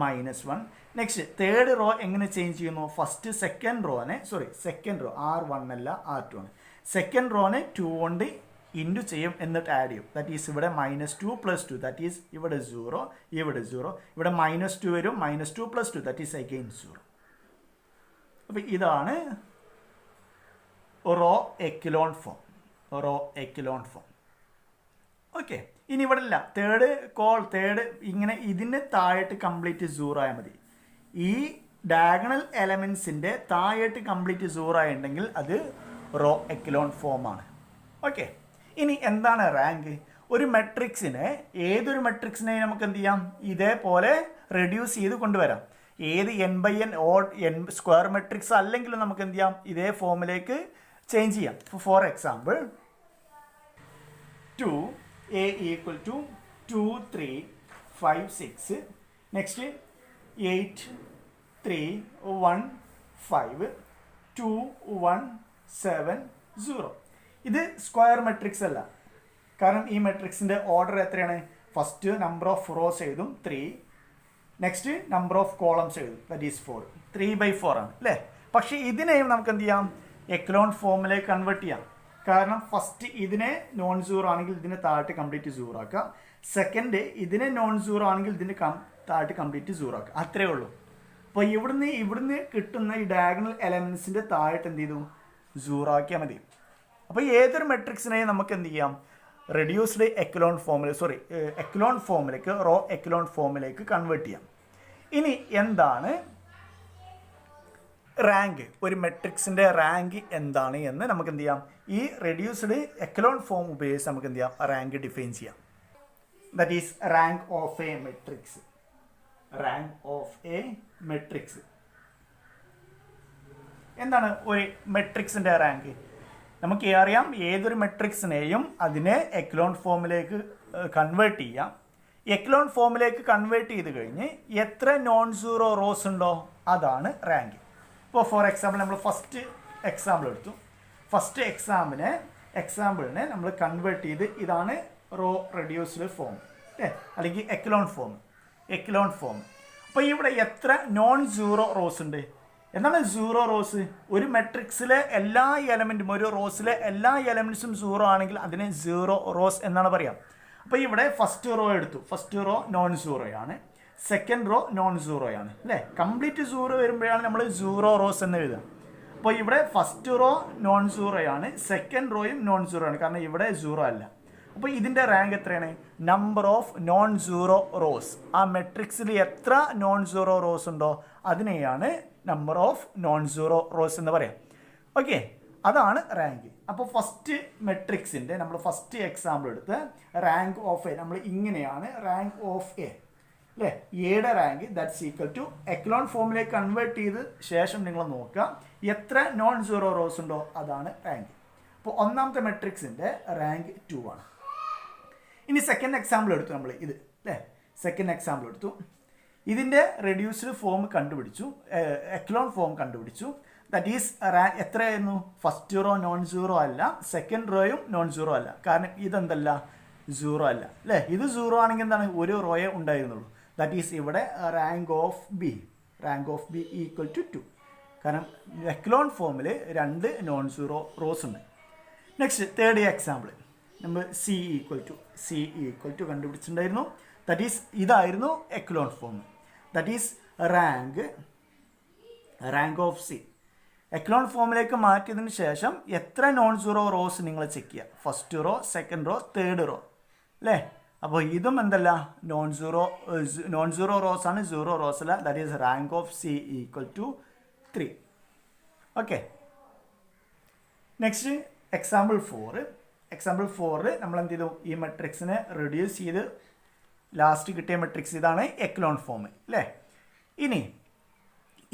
-1. Next third row എങ്ങനെ ചേഞ്ച് ചെയ്യുന്നു? ഫസ്റ്റ് സെക്കൻഡ് റോ R1 അല്ല R2 ആണ്. സെക്കൻഡ് റോനെ 2 കൊണ്ട് ഇൻറ്റു ചെയ്യും, എന്നിട്ട് ആഡ് ചെയ്യും. ദാറ്റ് ഈസ് ഇവിടെ -2 + 2, ദാറ്റ് ഈസ് ഇവിടെ 0 ഇവിടെ 0, ഇവിടെ -2 വരും, -2 + 2 ദാറ്റ് ഈസ് അഗെയിൻ 0. അപ്പോൾ ഇതാണ് റോ എക്കലോൺ ഫോം. ഓക്കെ, ഇനി ഇവിടെ ഇല്ല തേർഡ് ഇങ്ങനെ ഇതിന് താഴെട്ട് കംപ്ലീറ്റ് 0 ആയാൽ മതി. ഈ ഡയഗണൽ എലമെൻസിൻ്റെ താഴെട്ട് കംപ്ലീറ്റ് 0 ആയിട്ടുണ്ടെങ്കിൽ അത് റോ എക്കലോൺ ഫോമാണ്. ഓക്കെ, ഇനി എന്താണ് റാങ്ക്? ഒരു മെട്രിക്സിനെ, ഏതൊരു മെട്രിക്സിനെ നമുക്ക് എന്ത് ചെയ്യാം? ഇതേപോലെ റെഡ്യൂസ് ചെയ്ത് കൊണ്ടുവരാം. ഏത് n/n odd n square matrix അല്ലെങ്കിലും നമുക്ക് എന്ത് ചെയ്യാം? ഇതേ ഫോമിലേക്ക് ചേഞ്ച് ചെയ്യാം. For example 2a = 2 3 5 6. നെക്സ്റ്റ് 8 3 1 5 2 1 7 0. ഇത് സ്ക്വയർ മെട്രിക്സ് അല്ല, കാരണം ഈ മെട്രിക്സിൻ്റെ ഓർഡർ എത്രയാണ്? ഫസ്റ്റ് നമ്പർ ഓഫ് റോസ് എഴുതും 3, നെക്സ്റ്റ് നമ്പർ ഓഫ് കോളംസ് എഴുതും, ദാറ്റ് ഈസ് 4. 3/4 ആണ് അല്ലേ. പക്ഷേ ഇതിനെയും നമുക്ക് എന്ത് ചെയ്യാം? എക്കലോൺ ഫോമിലേക്ക് കൺവേർട്ട് ചെയ്യാം. കാരണം ഫസ്റ്റ് ഇതിനെ നോൺ 0 ആണെങ്കിൽ ഇതിനെ താഴെ കംപ്ലീറ്റ് 0 ആക്കാം. സെക്കൻഡ് ഇതിനെ നോൺ 0 ആണെങ്കിൽ ഇതിന് താഴെ കംപ്ലീറ്റ് 0 ആക്കാം. അത്രേ ഉള്ളൂ. അപ്പോൾ ഇവിടുന്ന് കിട്ടുന്ന ഈ ഡയഗണൽ എലമെൻസിൻ്റെ താഴെ എന്ത് ചെയ്തു? 0 ആക്കിയാൽ മതി. അപ്പോൾ ഏതൊരു മെട്രിക്സിനെയും നമുക്ക് എന്ത് ചെയ്യാം? റെഡ്യൂസ്ഡ് എക്കലോൺ ഫോമിലേക്ക് റോ എക്കലോൺ ഫോമിലേക്ക് കൺവേർട്ട് ചെയ്യാം. ഇനി എന്താണ് റാങ്ക്? ഒരു മെട്രിക്സിൻ്റെ റാങ്ക് എന്താണ് എന്ന് നമുക്ക് എന്ത് ചെയ്യാം? ഈ റെഡ്യൂസ്ഡ് എക്കലോൺ ഫോം ഉപയോഗിച്ച് നമുക്ക് എന്ത് ചെയ്യാം? റാങ്ക് ഡിഫൈൻ ചെയ്യാം. That is rank of A matrix. എന്താണ് ഒരു മെട്രിക്സിൻ്റെ റാങ്ക്? നമുക്ക് അറിയാം, ഏതൊരു മെട്രിക്സിനെയും അതിനെ എക്കലോൺ ഫോമിലേക്ക് കൺവേർട്ട് ചെയ്യാം. എക്കലോൺ ഫോമിലേക്ക് കൺവേർട്ട് ചെയ്ത് കഴിഞ്ഞ് എത്ര നോൺ 0 റോസ് ഉണ്ടോ അതാണ് റാങ്ക്. ഇപ്പോൾ ഫോർ എക്സാമ്പിൾ നമ്മൾ ഫസ്റ്റ് എക്സാമ്പിൾ എടുത്തു. ഫസ്റ്റ് എക്സാമ്പിളിനെ നമ്മൾ കൺവേർട്ട് ചെയ്ത് ഇതാണ് റോ റെഡ്യൂസ്ഡ് ഫോം അല്ലേ, അല്ലെങ്കിൽ എക്കലോൺ ഫോം. അപ്പോൾ ഇവിടെ എത്ര നോൺ 0 റോസ് ഉണ്ട്? എന്താണ് 0 റോസ്? ഒരു മെട്രിക്സിലെ എല്ലാ എലമെൻറ്റും, ഒരു റോസിലെ എല്ലാ എലമെൻറ്റ്സും 0 ആണെങ്കിൽ അതിനെ 0 റോസ് എന്നാണ് പറയാം. അപ്പോൾ ഇവിടെ ഫസ്റ്റ് റോ എടുത്തു. ഫസ്റ്റ് റോ നോൺ 0 ആണ്, സെക്കൻഡ് റോ നോൺ 0 ആണ് അല്ലേ. കംപ്ലീറ്റ് 0 വരുമ്പോഴാണ് നമ്മൾ 0 റോസ് എന്ന് എഴുതുക. അപ്പോൾ ഇവിടെ ഫസ്റ്റ് റോ നോൺ 0 ആണ്, സെക്കൻഡ് റോയും നോൺ 0 ആണ്, കാരണം ഇവിടെ 0 അല്ല. അപ്പോൾ ഇതിൻ്റെ റാങ്ക് എത്രയാണ്? Number of non 0 rose. ആ മെട്രിക്സിൽ എത്ര നോൺ 0 റോസ് ഉണ്ടോ അതിനെയാണ് നമ്പർ ഓഫ് നോൺ 0 റോസ് എന്ന് പറയാം. ഓക്കെ, അതാണ് റാങ്ക്. അപ്പോൾ ഫസ്റ്റ് മെട്രിക്സിൻ്റെ നമ്മൾ ഫസ്റ്റ് എക്സാമ്പിൾ എടുത്ത് റാങ്ക് ഓഫ് എ നമ്മൾ ഇങ്ങനെയാണ് റാങ്ക് ഓഫ് എ അല്ലേ. എയുടെ rank that's equal to echelon ഫോമിലേക്ക് കൺവേർട്ട് ചെയ്ത് ശേഷം നിങ്ങൾ നോക്കുക എത്ര നോൺ 0 റോസ് ഉണ്ടോ അതാണ് റാങ്ക്. അപ്പോൾ ഒന്നാമത്തെ മെട്രിക്സിൻ്റെ റാങ്ക് 2 ആണ്. ഇനി സെക്കൻഡ് എക്സാമ്പിൾ എടുത്തു നമ്മൾ ഇത് അല്ലേ. സെക്കൻഡ് എക്സാമ്പിൾ എടുത്തു, ഇതിൻ്റെ റെഡ്യൂസ്ഡ് ഫോം കണ്ടുപിടിച്ചു, എക്കലോൺ ഫോം കണ്ടുപിടിച്ചു. ദാറ്റ് ഈസ് എത്രയായിരുന്നു? ഫസ്റ്റ് റോ നോൺ 0 അല്ല, സെക്കൻഡ് റോയും നോൺ 0 അല്ല, കാരണം ഇതെന്തല്ല 0 അല്ല അല്ലേ. ഇത് 0 ആണെങ്കിൽ എന്താണ്? ഒരു റോയെ ഉണ്ടായിരുന്നുള്ളൂ. ദാറ്റ് ഈസ് ഇവിടെ rank of B equal to 2. കാരണം എക്ലോൺ ഫോമിൽ 2 നോൺ സീറോ റോസ് ഉണ്ട്. നെക്സ്റ്റ് തേർഡ് എക്സാമ്പിൾ നമ്മൾ സി ഈക്വൽ ടു കണ്ടുപിടിച്ചിട്ടുണ്ടായിരുന്നു. ദാറ്റ് ഈസ് ഇതായിരുന്നു echelon form. That is rank of C. Echelon ഫോമിലേക്ക് മാറ്റിയതിന് ശേഷം എത്ര നോൺ സീറോ റോസ് നിങ്ങൾ ചെക്ക് ചെയ്യുക. First row, second row, third row അല്ലേ. അപ്പോൾ ഇതും എന്തല്ല നോൺ സീറോ റോസ് ആണ്, 0 റോസ് അല്ല. That is rank of C equal to 3. Okay. Next example 4 നമ്മൾ എന്ത് ചെയ്തു, ഈ മെട്രിക്സിനെ റെഡ്യൂസ് ചെയ്ത് ലാസ്റ്റ് കിട്ടിയ മെട്രിക്സ് ഇതാണ് എക്ലോൺ ഫോം അല്ലേ. ഇനി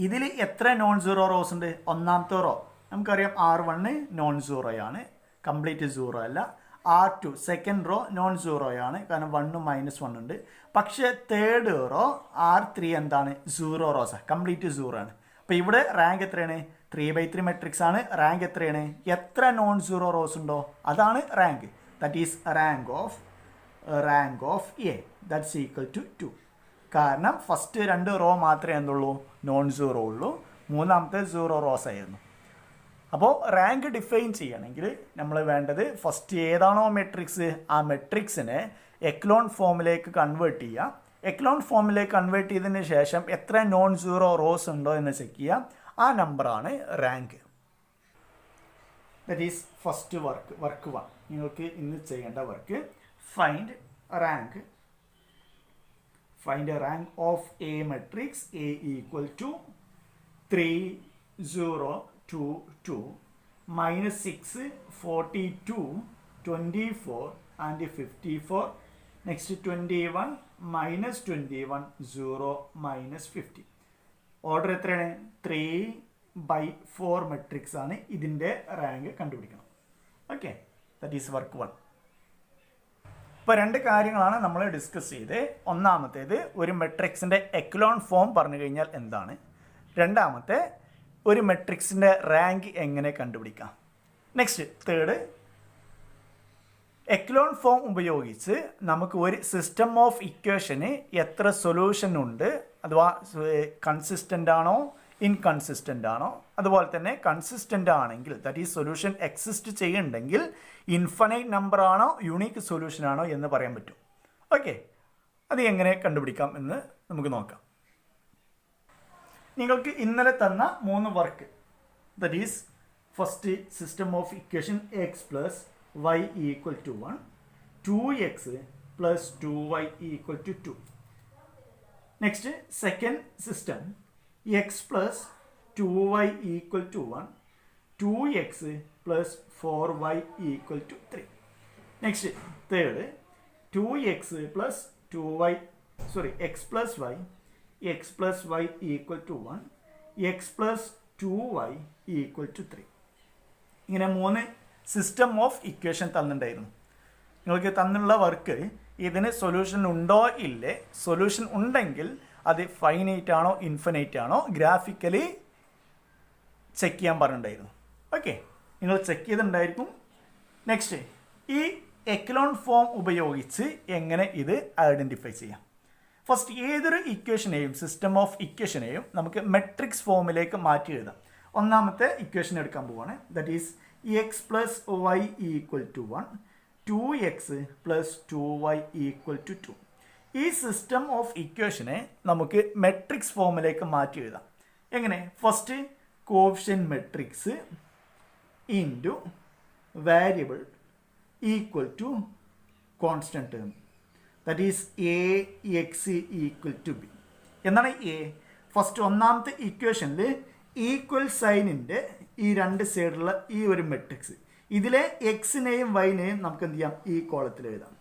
ഇതിൽ എത്ര നോൺ സീറോ റോസ് ഉണ്ട്? ഒന്നാമത്തെ റോ നമുക്കറിയാം R1 നോൺ സീറോയാണ്, കംപ്ലീറ്റ് 0 അല്ല. R2 സെക്കൻഡ് റോ നോൺ സീറോയാണ്, കാരണം 1 -1 ഉണ്ട്. പക്ഷേ തേർഡ് റോ R3 എന്താണ്? 0 റോസാണ്, കംപ്ലീറ്റ് 0 ആണ്. അപ്പോൾ ഇവിടെ റാങ്ക് എത്രയാണ്? 3/3 മെട്രിക്സ് ആണ്. റാങ്ക് എത്രയാണ്? എത്ര നോൺ സീറോ റോസ് ഉണ്ടോ അതാണ് rank. That is rank of A that's equal to 2. കാരണം ഫസ്റ്റ് 2 റോ മാത്രമേ എന്തുള്ളൂ നോൺ സീറോ ഉള്ളൂ, മൂന്നാമത്തെ 0 റോസ് ആയിരുന്നു. അപ്പോൾ റാങ്ക് ഡിഫൈൻ ചെയ്യണമെങ്കിൽ നമ്മൾ വേണ്ടത് ഫസ്റ്റ് ഏതാണോ മെട്രിക്സ് ആ മെട്രിക്സിനെ എക്ലോൺ ഫോമിലേക്ക് കൺവേർട്ട് ചെയ്യുക. എക്ലോൺ ഫോമിലേക്ക് കൺവേർട്ട് ചെയ്തതിന് ശേഷം എത്ര നോൺ സീറോ റോസ് ഉണ്ടോ എന്ന് ചെക്ക് ചെയ്യുക. ആ നമ്പറാണ് rank. That is first work 1. നിങ്ങൾക്ക് ഇന്ന് ചെയ്യേണ്ട work find rank of A matrix A equal to 3, 0, 2, 2, -6, 42, 24 and 54. Next 21, -21, 0, -50. Order എത്രയാണ്? 3/4 മെട്രിക്സ് ആണ്. ഇതിൻ്റെ റാങ്ക് കണ്ടുപിടിക്കണം. Okay, that is work 1. ഇപ്പോൾ 2 കാര്യങ്ങളാണ് നമ്മൾ ഡിസ്കസ് ചെയ്ത്. ഒന്നാമത്തേത് ഒരു മെട്രിക്സിൻ്റെ എക്ലോൺ ഫോം പറഞ്ഞു കഴിഞ്ഞാൽ എന്താണ്. രണ്ടാമത്തെ ഒരു മെട്രിക്സിൻ്റെ റാങ്ക് എങ്ങനെ കണ്ടുപിടിക്കാം. നെക്സ്റ്റ് തേർഡ്, എക്ലോൺ ഫോം ഉപയോഗിച്ച് നമുക്ക് ഒരു സിസ്റ്റം ഓഫ് ഇക്വേഷന് എത്ര സൊല്യൂഷൻ ഉണ്ട്, അഥവാ കൺസിസ്റ്റൻ്റ് ആണോ ഇൻകൺസിസ്റ്റൻ്റ് ആണോ. അതുപോലെ തന്നെ കൺസിസ്റ്റൻ്റ് ആണെങ്കിൽ ദാറ്റ് ഈ സൊല്യൂഷൻ എക്സിസ്റ്റ് ചെയ്യുന്നുണ്ടെങ്കിൽ ഇൻഫൈനൈറ്റ് നമ്പർ ആണോ യൂണീക്ക് സൊല്യൂഷൻ ആണോ എന്ന് പറയാൻ പറ്റും. ഓക്കെ, അത് എങ്ങനെ കണ്ടുപിടിക്കാം എന്ന് നമുക്ക് നോക്കാം. നിങ്ങൾക്ക് ഇന്നലെ തന്ന 3 work, that is first system of equation x + y equal to 1, 2x + 2y equal to 2. Next second system x + 2y equal to 1, 2x + 4y equal to 3. Next third 2x + 2y x + y equal to 1, x + 2y equal to 3. ഇങ്ങനെ 3 system of equation തന്നിട്ടുണ്ടായിരുന്നു. നിങ്ങൾക്ക് തന്നുള്ള work ഇതിന് solution ഉണ്ടോ ഇല്ലേ, solution ഉണ്ടെങ്കിൽ അത് finite ആണോ infinite ആണോ ഗ്രാഫിക്കലി ചെക്ക് ചെയ്യാൻ പറഞ്ഞിട്ടുണ്ടായിരുന്നു. ഓക്കെ, നിങ്ങൾ ചെക്ക് ചെയ്തിട്ടുണ്ടായിരിക്കും. നെക്സ്റ്റ് ഈ എക്ലോൺ ഫോം ഉപയോഗിച്ച് എങ്ങനെ ഇത് ഐഡൻറ്റിഫൈ ചെയ്യാം. ഫസ്റ്റ് ഏതൊരു ഇക്വേഷനെയും സിസ്റ്റം ഓഫ് ഇക്വേഷനെയും നമുക്ക് മെട്രിക്സ് ഫോമിലേക്ക് മാറ്റി എഴുതാം. ഒന്നാമത്തെ ഇക്വേഷൻ എടുക്കാൻ പോവാണ്. That is x + y equal to 1, 2x + 2y equal to 2. ഈ സിസ്റ്റം ഓഫ് ഇക്വേഷനെ നമുക്ക് മെട്രിക്സ് ഫോമിലേക്ക് മാറ്റി എഴുതാം. എങ്ങനെ? First coefficient matrix into variable equal to constant term, that is ax equal to b. എന്താണ് a? ഫസ്റ്റ് ഒന്നാമത്തെ ഇക്വേഷനിൽ ഈക്വൽ സൈനിൻ്റെ ഈ 2 സൈഡിലുള്ള ഈ ഒരു മെട്രിക്സ്, ഇതിലെ എക്സിനെയും വൈനെയും നമുക്ക് എന്ത് ചെയ്യാം, ഈ കോളത്തിൽ എഴുതാം.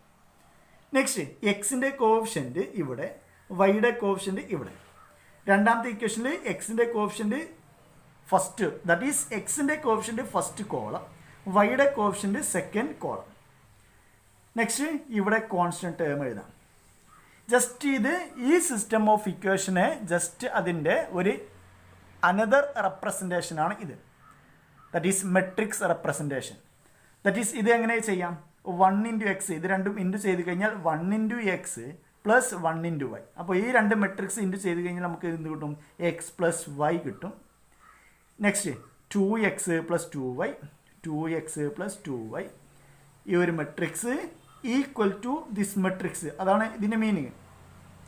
നെക്സ്റ്റ് എക്സിൻ്റെ കോഫിഷ്യൻറ്റ് ഇവിടെ, വൈയുടെ കോഫിഷ്യൻറ്റ് ഇവിടെ. രണ്ടാമത്തെ ഇക്വേഷനിൽ എക്സിൻ്റെ കോഫിഷ്യൻറ്റ് ഫസ്റ്റ്, ദാറ്റ് ഈസ് എക്സിൻ്റെ കോഫിഷ്യൻറ്റ് ഫസ്റ്റ് കോളം, വൈയുടെ കോഫിഷ്യൻറ്റ് സെക്കൻഡ് കോളം. നെക്സ്റ്റ് ഇവിടെ കോൺസ്റ്റന്റ് ടേം എഴുതാം. ജസ്റ്റ് ഇത് ഈ സിസ്റ്റം ഓഫ് ഇക്വേഷനെ ജസ്റ്റ് അതിൻ്റെ ഒരു അനദർ റെപ്രസെൻറ്റേഷനാണ് ഇത്. That is matrix representation. That is ഇത് എങ്ങനെ ചെയ്യാം? 1 × x, ഇത് രണ്ടും ഇൻറ്റു ചെയ്ത് കഴിഞ്ഞാൽ 1 × x പ്ലസ് 1 ഇൻറ്റു വൈ. അപ്പോൾ ഈ രണ്ട് മെട്രിക്സ് ഇൻറ്റു ചെയ്ത് കഴിഞ്ഞാൽ നമുക്ക് എന്ത് കിട്ടും? എക്സ് പ്ലസ് വൈ കിട്ടും. Next 2x plus 2y, 2x plus 2y. ഈ ഒരു matrix equal to this matrix. അതാണ് ഇതിൻ്റെ മീനിങ്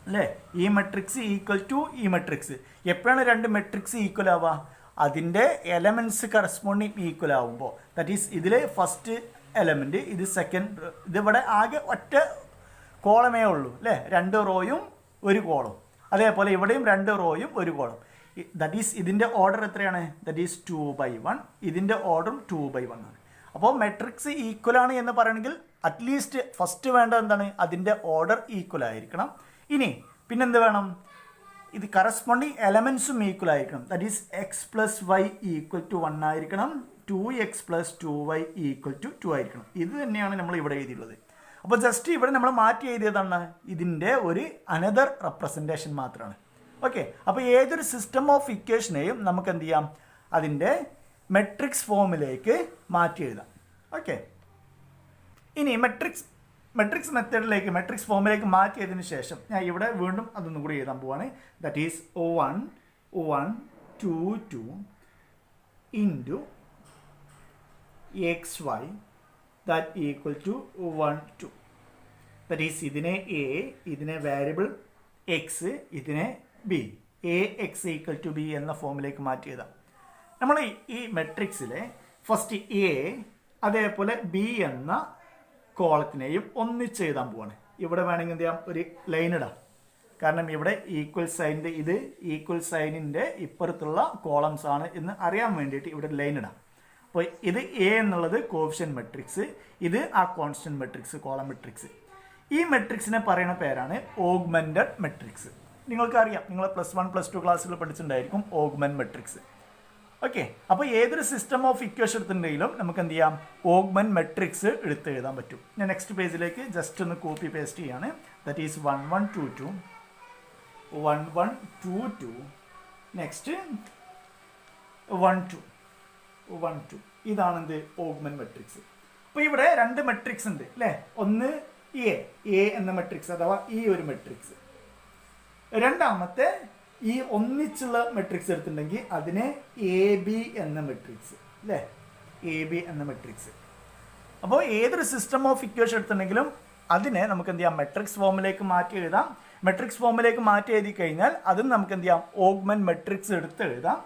അല്ലേ? ഈ മെട്രിക്സ് ഈക്വൽ ടു ഈ മെട്രിക്സ്. എപ്പോഴാണ് രണ്ട് മെട്രിക്സ് ഈക്വൽ ആവുക? അതിൻ്റെ എലമെൻറ്റ്സ് കറസ്പോണ്ടിങ് ഈക്വൽ ആവുമ്പോൾ. ദാറ്റ് ഈസ് ഇതിൽ ഫസ്റ്റ് എലമെൻറ്റ്, ഇത് സെക്കൻഡ്, ഇതിവിടെ ആകെ ഒറ്റ കോളമേ ഉള്ളൂ അല്ലേ? 2 റോയും 1 കോളം. അതേപോലെ ഇവിടെയും 2 റോയും 1 കോളം. ദാറ്റ് ഈസ് ഇതിൻ്റെ ഓർഡർ എത്രയാണ്? That is 2/1. ഇതിൻ്റെ ഓർഡറും 2/1 ആണ്. അപ്പോൾ മെട്രിക്സ് ഈക്വൽ ആണ് എന്ന് പറയണമെങ്കിൽ അറ്റ്ലീസ്റ്റ് ഫസ്റ്റ് വേണ്ടത് എന്താണ്? അതിൻ്റെ ഓർഡർ ഈക്വൽ ആയിരിക്കണം. ഇനി പിന്നെന്ത് വേണം? ഇത് കറസ്പോണ്ടിങ് എലമെൻസും ഈക്വൽ ആയിരിക്കണം. That is x plus y equal to 1 ആയിരിക്കണം. 2x plus 2y equal to 2 ആയിരിക്കണം. ഇത് തന്നെയാണ് നമ്മൾ ഇവിടെ എഴുതിയിട്ടുള്ളത്. അപ്പോൾ ജസ്റ്റ് ഇവിടെ നമ്മൾ മാറ്റി എഴുതിയതാണ് ഇതിൻ്റെ ഒരു അനദർ റെപ്രസെൻറ്റേഷൻ മാത്രമാണ്. ഓക്കെ. അപ്പോൾ ഏതൊരു സിസ്റ്റം ഓഫ് ഇക്വേഷനെയും നമുക്ക് എന്ത് ചെയ്യാം? അതിൻ്റെ മെട്രിക്സ് ഫോമിലേക്ക് മാറ്റി എഴുതാം. ഓക്കെ. ഇനി മെട്രിക്സ് മെത്തേഡിലേക്ക്, മെട്രിക്സ് ഫോമിലേക്ക് മാറ്റിയതിന് ശേഷം ഞാൻ ഇവിടെ വീണ്ടും അതൊന്നും കൂടി എഴുതാൻ പോവാണ്. That is 1 1 2 2 into xy that equal to 1 2. that is ഇതിനെ a, ഇതിനെ വേരിയബിൾ x, ഇതിനെ b, ax equal to b എന്ന ഫോമിലേക്ക് മാറ്റിയതാണ്. നമ്മൾ ഈ മെട്രിക്സിലെ ഫസ്റ്റ് a അതേപോലെ b എന്ന കോളത്തിനെയും ഒന്നിച്ച് എഴുതാൻ പോവാണ്. ഇവിടെ വേണമെങ്കിൽ എന്ത് ചെയ്യാം? ഒരു ലൈൻ ഇടാം. കാരണം ഇവിടെ ഈക്വൽ സൈനിൻ്റെ ഇത് ഈക്വൽ സൈനിൻ്റെ ഇപ്പുറത്തുള്ള കോളംസ് ആണ് എന്ന് അറിയാൻ വേണ്ടിയിട്ട് ഇവിടെ ലൈൻ ഇടാം. അപ്പോൾ ഇത് എ എന്നുള്ളത് കോഫിഷ്യൻ മെട്രിക്സ്, ഇത് ആ കോൺസ്റ്റന്റ് മെട്രിക്സ്, കോളം മെട്രിക്സ്. ഈ മെട്രിക്സിനെ പറയുന്ന പേരാണ് ഓഗ്മെന്റഡ് മെട്രിക്സ്. നിങ്ങൾക്കറിയാം, നിങ്ങൾ +1 +2 ക്ലാസ്സിൽ പഠിച്ചിട്ടുണ്ടായിരിക്കും ഓഗ്മെന്റ് മെട്രിക്സ്. ഓക്കെ. അപ്പോൾ ഏതൊരു സിസ്റ്റം ഓഫ് ഇക്വേഷൻ എടുത്തിട്ടുണ്ടെങ്കിലും നമുക്ക് എന്ത് ചെയ്യാം? ഓഗ്മെന്റ് മെട്രിക്സ് എടുത്ത് എഴുതാൻ പറ്റും. ഞാൻ നെക്സ്റ്റ് പേജിലേക്ക് ജസ്റ്റ് ഒന്ന് കോപ്പി പേസ്റ്റ് ചെയ്യാണ്. That is 1 1 2 2 1 1 2 2 next 1 2 1 2. ഇതാണ് എന്ത്? Augment matrix. അപ്പോൾ ഇവിടെ രണ്ട് മെട്രിക്സ് ഉണ്ട് അല്ലേ? ഒന്ന് എ എന്ന മെട്രിക്സ് അഥവാ ഈ ഒരു മെട്രിക്സ്. രണ്ടാമത്തെ ഈ ഒന്നിച്ചുള്ള മെട്രിക്സ് എടുത്തിട്ടുണ്ടെങ്കിൽ അതിനെ എ ബി എന്ന മെട്രിക്സ് അല്ലേ? എ ബി എന്ന മെട്രിക്സ്. അപ്പോൾ ഏതൊരു സിസ്റ്റം ഓഫ് ഇക്വേഷൻ എടുത്തിട്ടുണ്ടെങ്കിലും അതിനെ നമുക്ക് എന്ത് ചെയ്യാം? മെട്രിക്സ് ഫോമിലേക്ക് മാറ്റി എഴുതാം. മെട്രിക്സ് ഫോമിലേക്ക് മാറ്റി എഴുതി കഴിഞ്ഞാൽ അതും നമുക്ക് എന്ത് ചെയ്യാം? ഓഗ്മെന്റ് മെട്രിക്സ് എടുത്ത് എഴുതാം.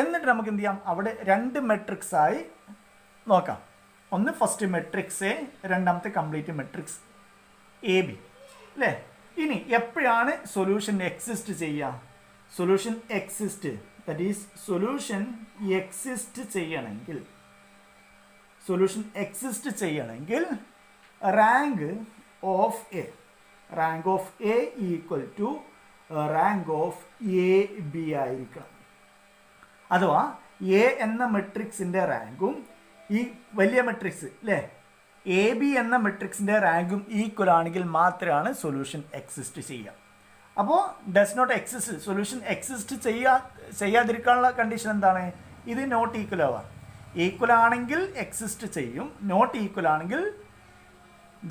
എന്നിട്ട് നമുക്ക് എന്ത് ചെയ്യാം? അവിടെ രണ്ട് മെട്രിക്സ് ആയി നോക്കാം. ഒന്ന് ഫസ്റ്റ് മെട്രിക്സ് എ, രണ്ടാമത്തെ കംപ്ലീറ്റ് മെട്രിക്സ് എ ബി അല്ലേ? ഇനി എപ്പോഴാണ് സൊല്യൂഷൻ എക്സിസ്റ്റ് ചെയ്യുക? Solution exist, that is solution exist ചെയ്യണമെങ്കിൽ rank of A equal to rank of A B ആയിരിക്കണം. അഥവാ എ എന്ന മെട്രിക്സിൻ്റെ റാങ്കും ഈ വലിയ മെട്രിക്സ് അല്ലേ എ ബി എന്ന മെട്രിക്സിൻ്റെ റാങ്കും ഈക്വൽ ആണെങ്കിൽ മാത്രമാണ് സൊല്യൂഷൻ എക്സിസ്റ്റ് ചെയ്യുക. അപ്പോൾ does not exist, solution exist ചെയ്യാതിരിക്കാനുള്ള കണ്ടീഷൻ എന്താണ്? ഇത് നോട്ട് ഈക്വൽ ആവാം. ഈക്വൽ ആണെങ്കിൽ എക്സിസ്റ്റ് ചെയ്യും, നോട്ട് ഈക്വൽ ആണെങ്കിൽ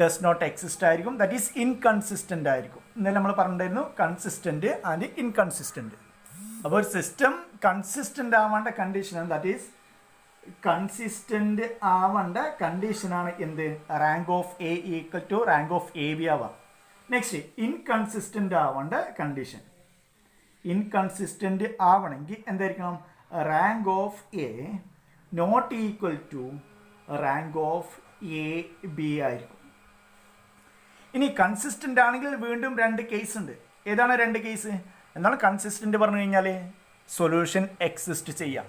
ഡസ് നോട്ട് എക്സിസ്റ്റ് ആയിരിക്കും. ദാറ്റ് ഈസ് ഇൻകൺസിസ്റ്റൻ്റ് ആയിരിക്കും. ഇന്നലെ നമ്മൾ പറഞ്ഞിട്ടുണ്ടായിരുന്നു കൺസിസ്റ്റൻ്റ് ആൻഡ് ഇൻകൺസിസ്റ്റൻ്റ്. അപ്പോൾ ഒരു സിസ്റ്റം കൺസിസ്റ്റൻ്റ് ആവേണ്ട കണ്ടീഷനാണ്, ദാറ്റ് ഈസ് കൺസിസ്റ്റൻ്റ് ആവേണ്ട കണ്ടീഷനാണ് എന്ത്? Rank of A equal to rank of A B ആവാം. നെക്സ്റ്റ് ഇൻകൺസിസ്റ്റൻ്റ് ആവേണ്ട കണ്ടീഷൻ, ഇൻകൺസിസ്റ്റൻ്റ് ആവണമെങ്കിൽ എന്തായിരിക്കണം? Rank of A not equal to rank of A B ആയിരിക്കും. ഇനി കൺസിസ്റ്റൻ്റ് ആണെങ്കിൽ വീണ്ടും രണ്ട് കേസ് ഉണ്ട്. ഏതാണ് രണ്ട് കേസ്? എന്താണ് കൺസിസ്റ്റൻ്റ് പറഞ്ഞു കഴിഞ്ഞാൽ? സൊല്യൂഷൻ എക്സിസ്റ്റ് ചെയ്യാം.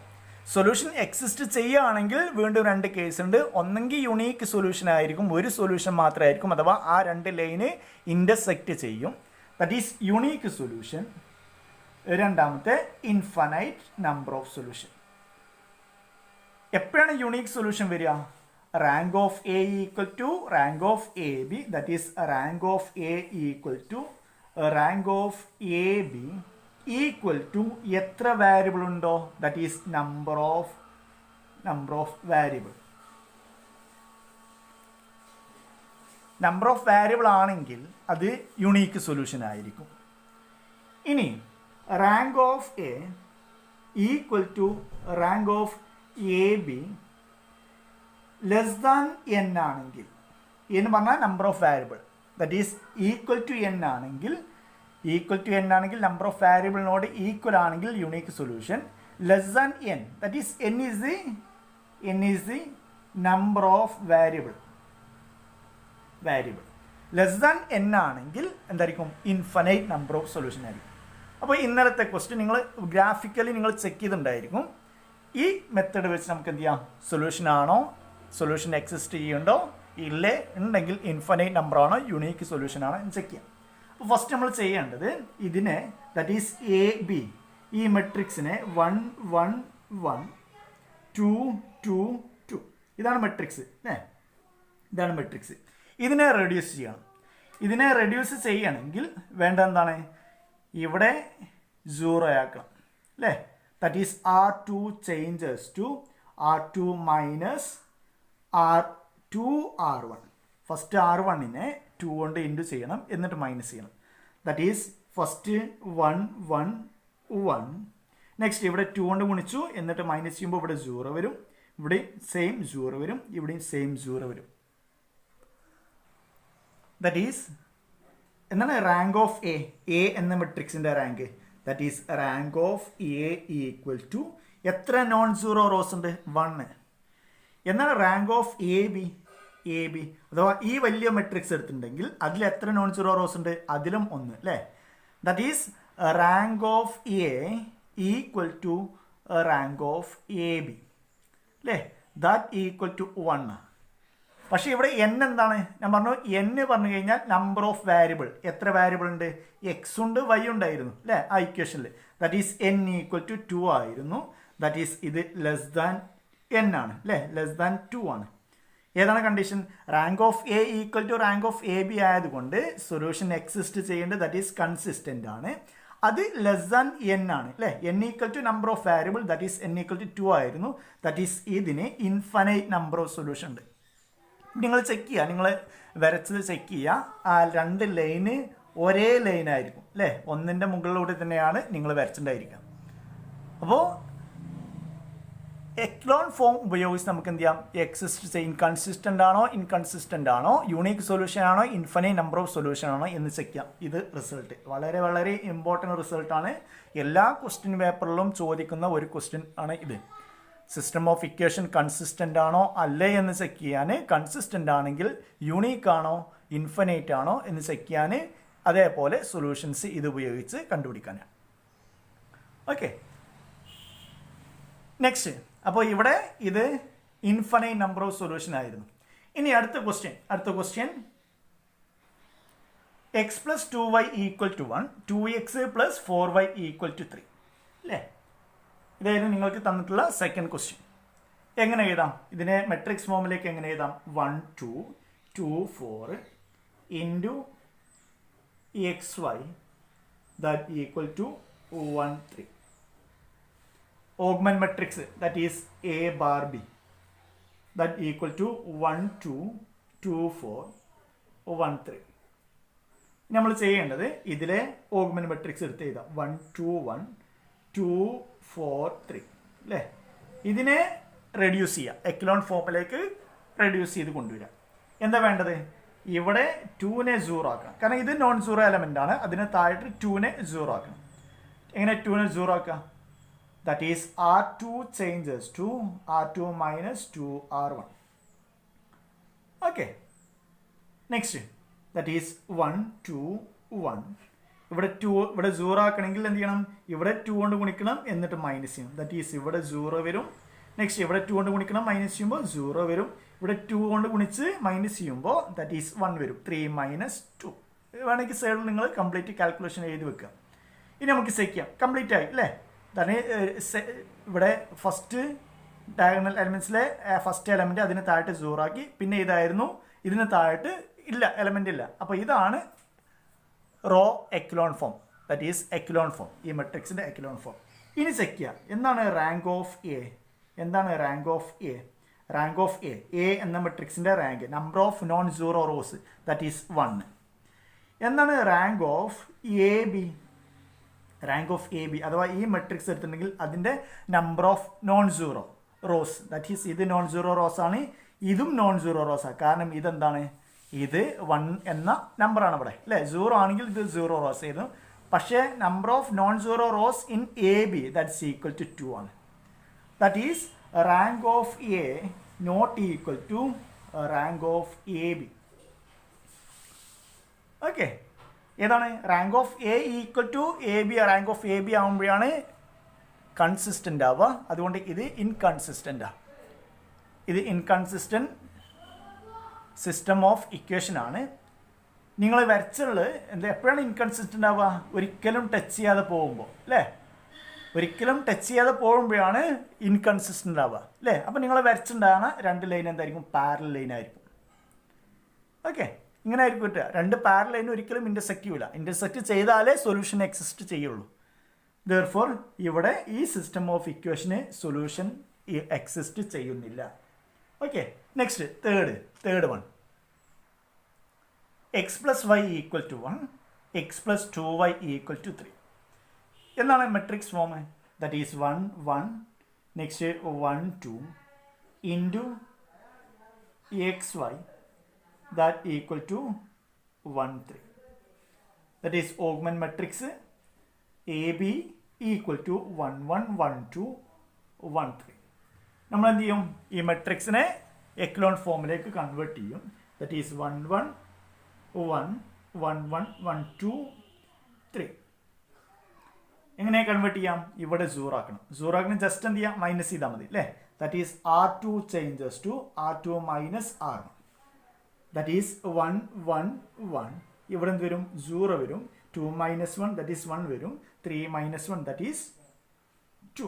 സൊല്യൂഷൻ എക്സിസ്റ്റ് ചെയ്യുകയാണെങ്കിൽ വീണ്ടും രണ്ട് കേസ് ഉണ്ട്. ഒന്നെങ്കിൽ യുണീക്ക് സൊല്യൂഷൻ ആയിരിക്കും, ഒരു സൊല്യൂഷൻ മാത്രമായിരിക്കും, അഥവാ ആ രണ്ട് ലൈന് ഇൻ്റർസെക്റ്റ് ചെയ്യും, ദാറ്റ് ഈസ് യുണീക്ക് സൊല്യൂഷൻ. രണ്ടാമത്തെ ഇൻഫൈനൈറ്റ് നമ്പർ ഓഫ് സൊല്യൂഷൻ. എപ്പോഴാണ് യുണീക്ക് സൊല്യൂഷൻ വരിക? Rank of A equal to rank of A B, that is rank of A equal to rank of A B equal to എത്ര variable ഉണ്ടോ? That is number of variable. Number of variable ആണെങ്കിൽ അത് unique solution ആയിരിക്കും. ഇനി rank of A equal to rank of A B less than n ആണെങ്കിൽ, എന്ന് പറഞ്ഞാൽ number of variable that is equal to n ആണെങ്കിൽ, number of വാരിയബിളിനോട് equal ആണെങ്കിൽ unique solution. Less than n that is n is the number of variable. Less than n ആണെങ്കിൽ എന്തായിരിക്കും? Infinite number of solution ആയിരിക്കും. അപ്പോൾ ഇന്നലത്തെ question നിങ്ങൾ graphically നിങ്ങൾ ചെക്ക് ചെയ്തിട്ടുണ്ടായിരിക്കും. ഈ മെത്തേഡ് വെച്ച് നമുക്ക് എന്ത് ചെയ്യാം? സൊല്യൂഷൻ ആണോ, സൊല്യൂഷൻ എക്സിസ്റ്റ് ചെയ്യുന്നുണ്ടോ, ഇല്ലേ, ഉണ്ടെങ്കിൽ ഇൻഫിനൈറ്റ് നമ്പർ ആണോ, യുണീക്ക് സൊല്യൂഷൻ ആണോ എന്ന് ചെക്ക് ചെയ്യാം. അപ്പോൾ ഫസ്റ്റ് നമ്മൾ ചെയ്യേണ്ടത് ഇതിനെ ദറ്റ് ഈസ് എ ബി, ഈ മെട്രിക്സിനെ 1 1 1 2 2 2 ഇതാണ് മെട്രിക്സ്. ഇതാണ് മെട്രിക്സ്. ഇതിനെ റെഡ്യൂസ് ചെയ്യണം. ഇതിനെ റെഡ്യൂസ് ചെയ്യണമെങ്കിൽ വേണ്ട എന്താണ്? ഇവിടെ 0 ആക്കണം അല്ലേ? That is R2 changes to R2 minus R2 R1. First R1നെ 2 കൊണ്ട് ഇൻറ്റു ചെയ്യണം, എന്നിട്ട് മൈനസ് ചെയ്യണം. That is first 1 1 1. നെക്സ്റ്റ് ഇവിടെ 2 കൊണ്ട് ഗുണിച്ചു, എന്നിട്ട് മൈനസ് ചെയ്യുമ്പോൾ ഇവിടെ 0 വരും, ഇവിടെ സെയിം 0 വരും, ഇവിടെയും സെയിം 0 വരും. ദറ്റ് ഈസ് എന്താണ്? റാങ്ക് ഓഫ് എ എന്ന മെട്രിക്സിൻ്റെ rank that is rank of A equal to എത്ര നോൺ സീറോ റോസ് ഉണ്ട്? 1. എന്നാൽ റാങ്ക് ഓഫ് എ ബി അഥവാ ഈ വലിയ മെട്രിക്സ് എടുത്തിട്ടുണ്ടെങ്കിൽ അതിൽ എത്ര നോൺ സീറോ റോസ് ഉണ്ട്? അതിലും 1 അല്ലേ? That is rank of A equal to rank of A B അല്ലേ? That equal to 1. പക്ഷേ ഇവിടെ എൻ എന്താണ്? ഞാൻ പറഞ്ഞു എൻ പറഞ്ഞു കഴിഞ്ഞാൽ നമ്പർ ഓഫ് വാരിയബിൾ. എത്ര വാരിയബിൾ ഉണ്ട്? എക്സ് ഉണ്ട്, വൈ ഉണ്ടായിരുന്നു അല്ലേ ആ ഇക്വേഷനിൽ. That is n equal to 2 ആയിരുന്നു. ദാറ്റ് ഈസ് ഇത് ലെസ് ദാൻ എൻ ആണ് അല്ലേ? ലെസ് ദാൻ 2 ആണ്. ഏതാണ് condition? Rank of A equal to rank of A B ആയതുകൊണ്ട് സൊല്യൂഷൻ എക്സിസ്റ്റ് ചെയ്യേണ്ടത് ദാറ്റ് ഈസ് കൺസിസ്റ്റൻ്റ് ആണ്. അത് ലെസ് ദാൻ എൻ ആണ് അല്ലേ? N equal to number of variable that is n equal to 2 ആയിരുന്നു. That is ഇതിന് infinite number of solution ഉണ്ട്. നിങ്ങൾ ചെക്ക് ചെയ്യുക, നിങ്ങൾ വരച്ചത് ചെക്ക് ചെയ്യുക. ആ 2 ലൈന് ഒരേ ലൈനായിരിക്കും അല്ലേ? ഒന്നിൻ്റെ മുകളിലൂടെ തന്നെയാണ് നിങ്ങൾ വരച്ചിട്ടുണ്ടായിരിക്കുക. അപ്പോൾ എക്ലോൺ ഫോം ഉപയോഗിച്ച് നമുക്ക് എന്ത് ചെയ്യാം? എക്സിസ്റ്റ് ഇൻകൺസിസ്റ്റൻ്റ് ആണോ, ഇൻകൺസിസ്റ്റൻ്റ് ആണോ, യുണീക്ക് സൊല്യൂഷൻ ആണോ, ഇൻഫിനൈറ്റ് നമ്പർ ഓഫ് സൊല്യൂഷൻ ആണോ എന്ന് ചെക്ക് ചെയ്യാം. ഇത് റിസൾട്ട് വളരെ വളരെ ഇമ്പോർട്ടൻറ്റ് റിസൾട്ടാണ്. എല്ലാ ക്വസ്റ്റ്യൻ പേപ്പറിലും ചോദിക്കുന്ന ഒരു ക്വസ്റ്റ്യൻ ആണ് ഇത്. സിസ്റ്റം ഓഫ് ഇക്വേഷൻ കൺസിസ്റ്റൻ്റ് ആണോ അല്ലേ എന്ന് ചെക്ക് ചെയ്യാൻ, കൺസിസ്റ്റൻ്റ് ആണെങ്കിൽ യുണീക്ക് ആണോ ഇൻഫിനൈറ്റ് ആണോ എന്ന് ചെക്ക് ചെയ്യാൻ, അതേപോലെ സൊല്യൂഷൻസ് ഇത് ഉപയോഗിച്ച് കണ്ടുപിടിക്കാനാണ്. Okay, next. അപ്പോൾ ഇവിടെ ഇത് ഇൻഫിനൈറ്റ് നമ്പർ ഓഫ് സൊല്യൂഷൻ ആയിരുന്നു. ഇനി അടുത്ത question x plus 2y equal to 1, 2x plus 4y equal to 3 അല്ലേ? ഇതായിരുന്നു നിങ്ങൾക്ക് തന്നിട്ടുള്ള സെക്കൻഡ് ക്വസ്റ്റ്യൻ. എങ്ങനെ എഴുതാം ഇതിനെ? മെട്രിക്സ് ഫോമിലേക്ക് എങ്ങനെ എഴുതാം? 1 2 2 4 into xy that equal to 1 3. Augment matrix that is A bar B that equal to 1 2 2 4 1 3. നമ്മൾ ചെയ്യേണ്ടത് ഇതിലെ ഓഗ്മെന്റ് മെട്രിക്സ് എടുത്ത് എഴുതാം. 1 2 1 2 4 3 അല്ലേ? ഇതിനെ റെഡ്യൂസ് ചെയ്യുക, എക്ലോൺ ഫോമിലേക്ക് റെഡ്യൂസ് ചെയ്ത് കൊണ്ടുവരിക. എന്താ വേണ്ടത്? ഇവിടെ 2നെ 0 ആക്കണം, കാരണം ഇത് നോൺ സീറോ എലമെൻ്റ് ആണ്. അതിന് താഴെ 2നെ 0 ആക്കണം. എങ്ങനെ 2നെ 0 ആക്കുക? That is R2 changes to R2 minus 2 R1. Okay, next that is 1 2 1. ഇവിടെ 0 ആക്കണമെങ്കിൽ എന്ത് ചെയ്യണം? ഇവിടെ 2 കൊണ്ട് ഗുണിക്കണം, എന്നിട്ട് മൈനസ് ചെയ്യണം. ദാറ്റ് ഈസ് ഇവിടെ 0 വരും. നെക്സ്റ്റ് ഇവിടെ 2 കൊണ്ട് ഗുണിക്കണം, മൈനസ് ചെയ്യുമ്പോൾ 0 വരും. ഇവിടെ 2 കൊണ്ട് ഗുണിച്ച് മൈനസ് ചെയ്യുമ്പോൾ ദാറ്റ് ഈസ് 1 വരും. 3 മൈനസ് 2. വേണമെങ്കിൽ സൈഡിൽ നിങ്ങൾ കംപ്ലീറ്റ് കാൽക്കുലേഷൻ എഴുതി വെക്കുക. ഇനി നമുക്ക് ചെക്ക് ചെയ്യാം. കംപ്ലീറ്റ് ആയി അല്ലേ? തന്നെ ഇവിടെ ഫസ്റ്റ് ഡയഗണൽ എലമെൻറ്റ്സിലെ ഫസ്റ്റ് എലമെൻറ്റ് അതിന് താഴെ 0 ആക്കി. പിന്നെ ഇതായിരുന്നു, ഇതിന് താഴെ ഇല്ല, എലമെൻ്റ് ഇല്ല. അപ്പോൾ ഇതാണ് row echelon form, that is echelon form, ഈ മെട്രിക്സിൻ്റെ എക്ലോൺ ഫോം. ഇനി ചെക്ക് ചെയ്യാം എന്താണ് റാങ്ക് ഓഫ് എ. എന്താണ് rank of A? Rank of A എന്ന മെട്രിക്സിൻ്റെ rank, number of non zero rows, that is 1. എന്താണ് rank of A B? Rank of A B അഥവാ ഈ മെട്രിക്സ് എടുത്തിട്ടുണ്ടെങ്കിൽ അതിൻ്റെ number of non zero rows, that is ഇത് non zero rows ആണ്, ഇതും നോൺ സീറോ റോസ് ആണ്. കാരണം ഇതെന്താണ്, ഇത് 1 എന്ന നമ്പറാണ് ഇവിടെ അല്ലേ. 0 ആണെങ്കിൽ ഇത് 0 റോസ് ആയിരുന്നു. പക്ഷേ number of non zero rows in A B that's equal to 2 ആണ്. That is rank of A not equal to rank of A B. Okay, ഏതാണ് rank of A equal to A B? Rank of A B ആകുമ്പോഴാണ് consistent ആവുക. അതുകൊണ്ട് ഇത് ഇൻകൺസിസ്റ്റൻ്റാണ്. ഇത് inconsistent system of equation ആണ്. നിങ്ങൾ വരച്ചുള്ളത് എന്താ, എപ്പോഴാണ് ഇൻകൺസിസ്റ്റൻ്റ് ആവുക? ഒരിക്കലും ടച്ച് ചെയ്യാതെ പോകുമ്പോൾ അല്ലേ. ഒരിക്കലും ടച്ച് ചെയ്യാതെ പോകുമ്പോഴാണ് ഇൻകൺസിസ്റ്റൻ്റ് ആവുക അല്ലേ. അപ്പോൾ നിങ്ങൾ വരച്ചിട്ടുണ്ടാകുന്ന 2 ലൈൻ എന്തായിരിക്കും? പാരലൽ ലൈൻ ആയിരിക്കും. ഓക്കെ, ഇങ്ങനെ ആയിരിക്കും കിട്ടുക. 2 പാരലൽ ലൈൻ ഒരിക്കലും ഇൻ്റർസെക്റ്റ് ചെയ്യില്ല. ഇൻ്റർസെക്റ്റ് ചെയ്താലേ സൊല്യൂഷൻ എക്സിസ്റ്റ് ചെയ്യുള്ളൂ. ദെർഫോർ ഇവിടെ ഈ സിസ്റ്റം ഓഫ് ഇക്വേഷന് സൊല്യൂഷൻ എക്സിസ്റ്റ് ചെയ്യുന്നില്ല. Okay, next third one. X plus y equal to 1, x plus 2y equal to 3 എന്നാണ് matrix form. That is 1 1, next 1 2 into x y that equal to 1 3. That is augment matrix AB equal to 1 1 1 2 1 3. നമ്മൾ എന്ത് ചെയ്യും? ഈ മെട്രിക്സിനെ echelon ഫോമിലേക്ക് convert ചെയ്യും. That is 1 1 1 1 1 1 2 3. എങ്ങനെ convert ചെയ്യാം? ഇവിടെ 0 ആക്കണം. 0 ആക്കണം ജസ്റ്റ് എന്ത് ചെയ്യാം? മൈനസ് ചെയ്താൽ മതി അല്ലേ. That is R2 changes to R2 minus R1. That is 1 1 1. ഇവിടെ എന്ത് വരും? 0 വരും. 2 മൈനസ് 1 ദാറ്റ് ഈസ് 1 വരും. 3 മൈനസ് 1 ദാറ്റ് ഈസ് 2.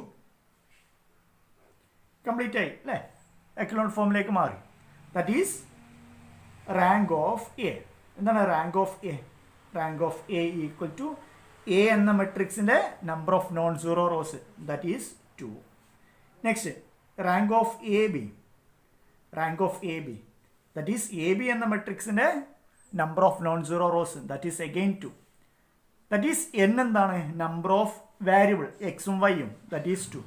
കംപ്ലീറ്റ് ആയി അല്ലേ. എക്ലോൺ ഫോമിലേക്ക് മാറി. That is rank of A. എന്താണ് rank of A? Rank of A equal to A എന്ന മെട്രിക്സിൻ്റെ number of non zero rows, that is 2. Next rank of A B. Rank of A B that is AB എന്ന മെട്രിക്സിൻ്റെ number of non zero rows, that is again 2. That is n എന്താണ്? Number of variable എക്സും വൈയും, that is 2.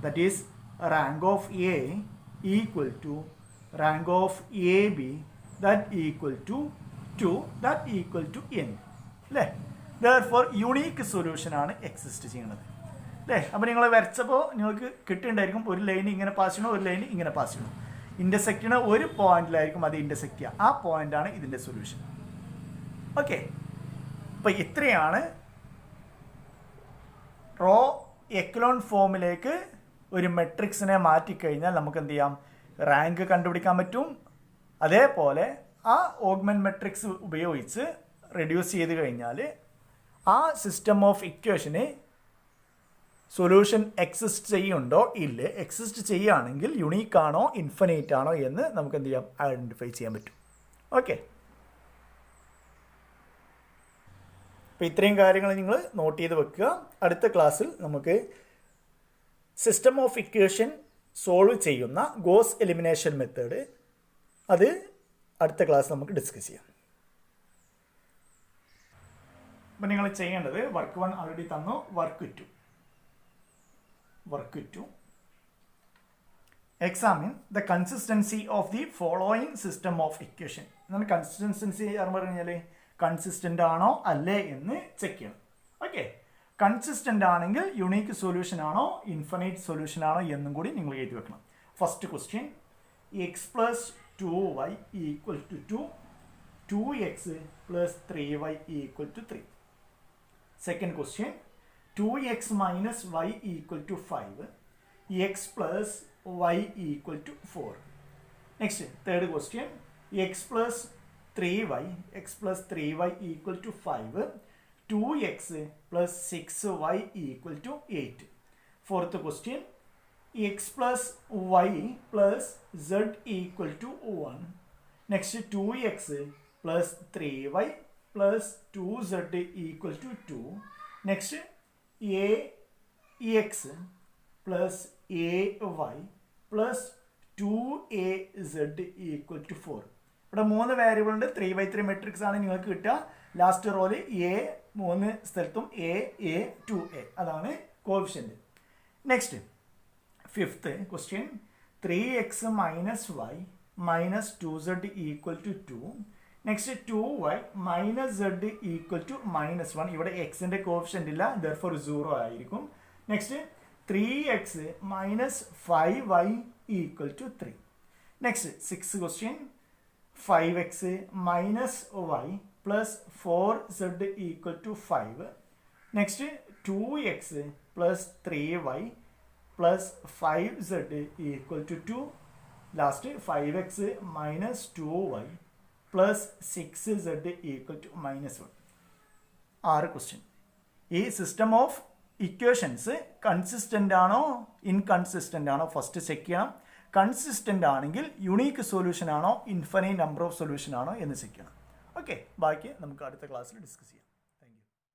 That is rank of A equal to rank of A B that equal to 2 that equal to n അല്ലേ. Therefore unique സൊല്യൂഷനാണ് exist ചെയ്യുന്നത് അല്ലേ. അപ്പോൾ നിങ്ങൾ വരച്ചപ്പോൾ നിങ്ങൾക്ക് കിട്ടിയിട്ടുണ്ടായിരിക്കും ഒരു ലൈൻ ഇങ്ങനെ പാസ് ചെയ്യണം, ഒരു ലൈൻ ഇങ്ങനെ പാസ് ചെയ്യണം. ഇൻ്റർസെക്റ്റിന് ഒരു പോയിന്റിലായിരിക്കും അത് ഇൻ്റർസെക്റ്റ് ചെയ്യുക. ആ പോയിന്റാണ് ഇതിൻ്റെ സൊല്യൂഷൻ. ഓക്കെ, അപ്പോൾ ഇത്രയാണ് റോ എക്ലോൺ ഫോമിലേക്ക് ഒരു മെട്രിക്സിനെ മാറ്റിക്കഴിഞ്ഞാൽ നമുക്ക് എന്ത് ചെയ്യാം? റാങ്ക് കണ്ടുപിടിക്കാൻ പറ്റും. അതേപോലെ ആ ഓഗ്മെൻറ്റ് മെട്രിക്സ് ഉപയോഗിച്ച് റെഡ്യൂസ് ചെയ്ത് കഴിഞ്ഞാൽ ആ സിസ്റ്റം ഓഫ് ഇക്വേഷന് സൊല്യൂഷൻ എക്സിസ്റ്റ് ചെയ്യുന്നുണ്ടോ ഇല്ലേ, എക്സിസ്റ്റ് ചെയ്യുകയാണെങ്കിൽ യുണീക്ക് ആണോ ഇൻഫിനിറ്റ് ആണോ എന്ന് നമുക്ക് എന്ത് ചെയ്യാം? ഐഡൻറ്റിഫൈ ചെയ്യാൻ പറ്റും. ഓക്കെ, അപ്പോൾ ഇത്രയും കാര്യങ്ങൾ നിങ്ങൾ നോട്ട് ചെയ്ത് വെക്കുക. അടുത്ത ക്ലാസ്സിൽ നമുക്ക് സിസ്റ്റം ഓഫ് ഇക്വേഷൻ സോൾവ് ചെയ്യുന്ന ഗോസ് എലിമിനേഷൻ മെത്തേഡ്, അത് അടുത്ത ക്ലാസ് നമുക്ക് ഡിസ്കസ് ചെയ്യാം. അപ്പം നിങ്ങൾ ചെയ്യേണ്ടത് വർക്ക് 1 ഓൾറെഡി തന്നു. Work 2 examine the consistency of the following system of equation. എന്നാൽ കൺസിസ്റ്റൻസി എന്ന് പറഞ്ഞാൽ കൺസിസ്റ്റൻ്റ് ആണോ അല്ലേ എന്ന് ചെക്ക് ചെയ്യണം. ഓക്കെ, കൺസിസ്റ്റൻ്റ് ആണെങ്കിൽ യുണീക്ക് സൊല്യൂഷൻ ആണോ ഇൻഫിനിറ്റ് സൊല്യൂഷൻ ആണോ എന്നും കൂടി നിങ്ങൾ എഴുതി വെക്കണം. First question, x plus 2y equal to 2, 2x plus 3y equal to 3. Second question, 2x minus y equal to 5, x plus y equal to 4. Next, third question, x plus 3y equal to 5, 2x plus 6y equal to 8. Fourth question, x plus y plus z equal to 1. Next, 2x plus 3y plus 2z equal to 2. Next, ax plus ay plus 2az equal to 4. ഇവിടെ 3 variable ഉണ്ട്. 3x3 matrix ആണ് നിങ്ങൾക്ക് കിട്ടുക. Last റോയിൽ A 3 സ്ഥലത്തും a 2a അതാണ് coefficient. Next fifth question 3x minus y minus 2z equal to 2. Next 2y minus z equal to -1. ഇവിടെ എക്സിന്റെ coefficient ഇല്ല, ദർഫോർ 0 ആയിരിക്കും. Next 3x minus 5y equal to 3. Next six question 5x minus y plus 4z equal to 5. Next 2x plus 3y plus 5z equal to 2. Last 5x minus 2y plus 6z equal to -1. 6 question. ഈ system of equations consistent ആണോ inconsistent ആണോ first check ചെയ്യണം. Consistent ആണെങ്കിൽ unique solution ആണോ infinite number of solution ആണോ എന്ന് check ചെയ്യണം. Okay, ബാക്കി നമുക്ക് അടുത്ത ക്ലാസ്സിൽ ഡിസ്കസ് ചെയ്യാം.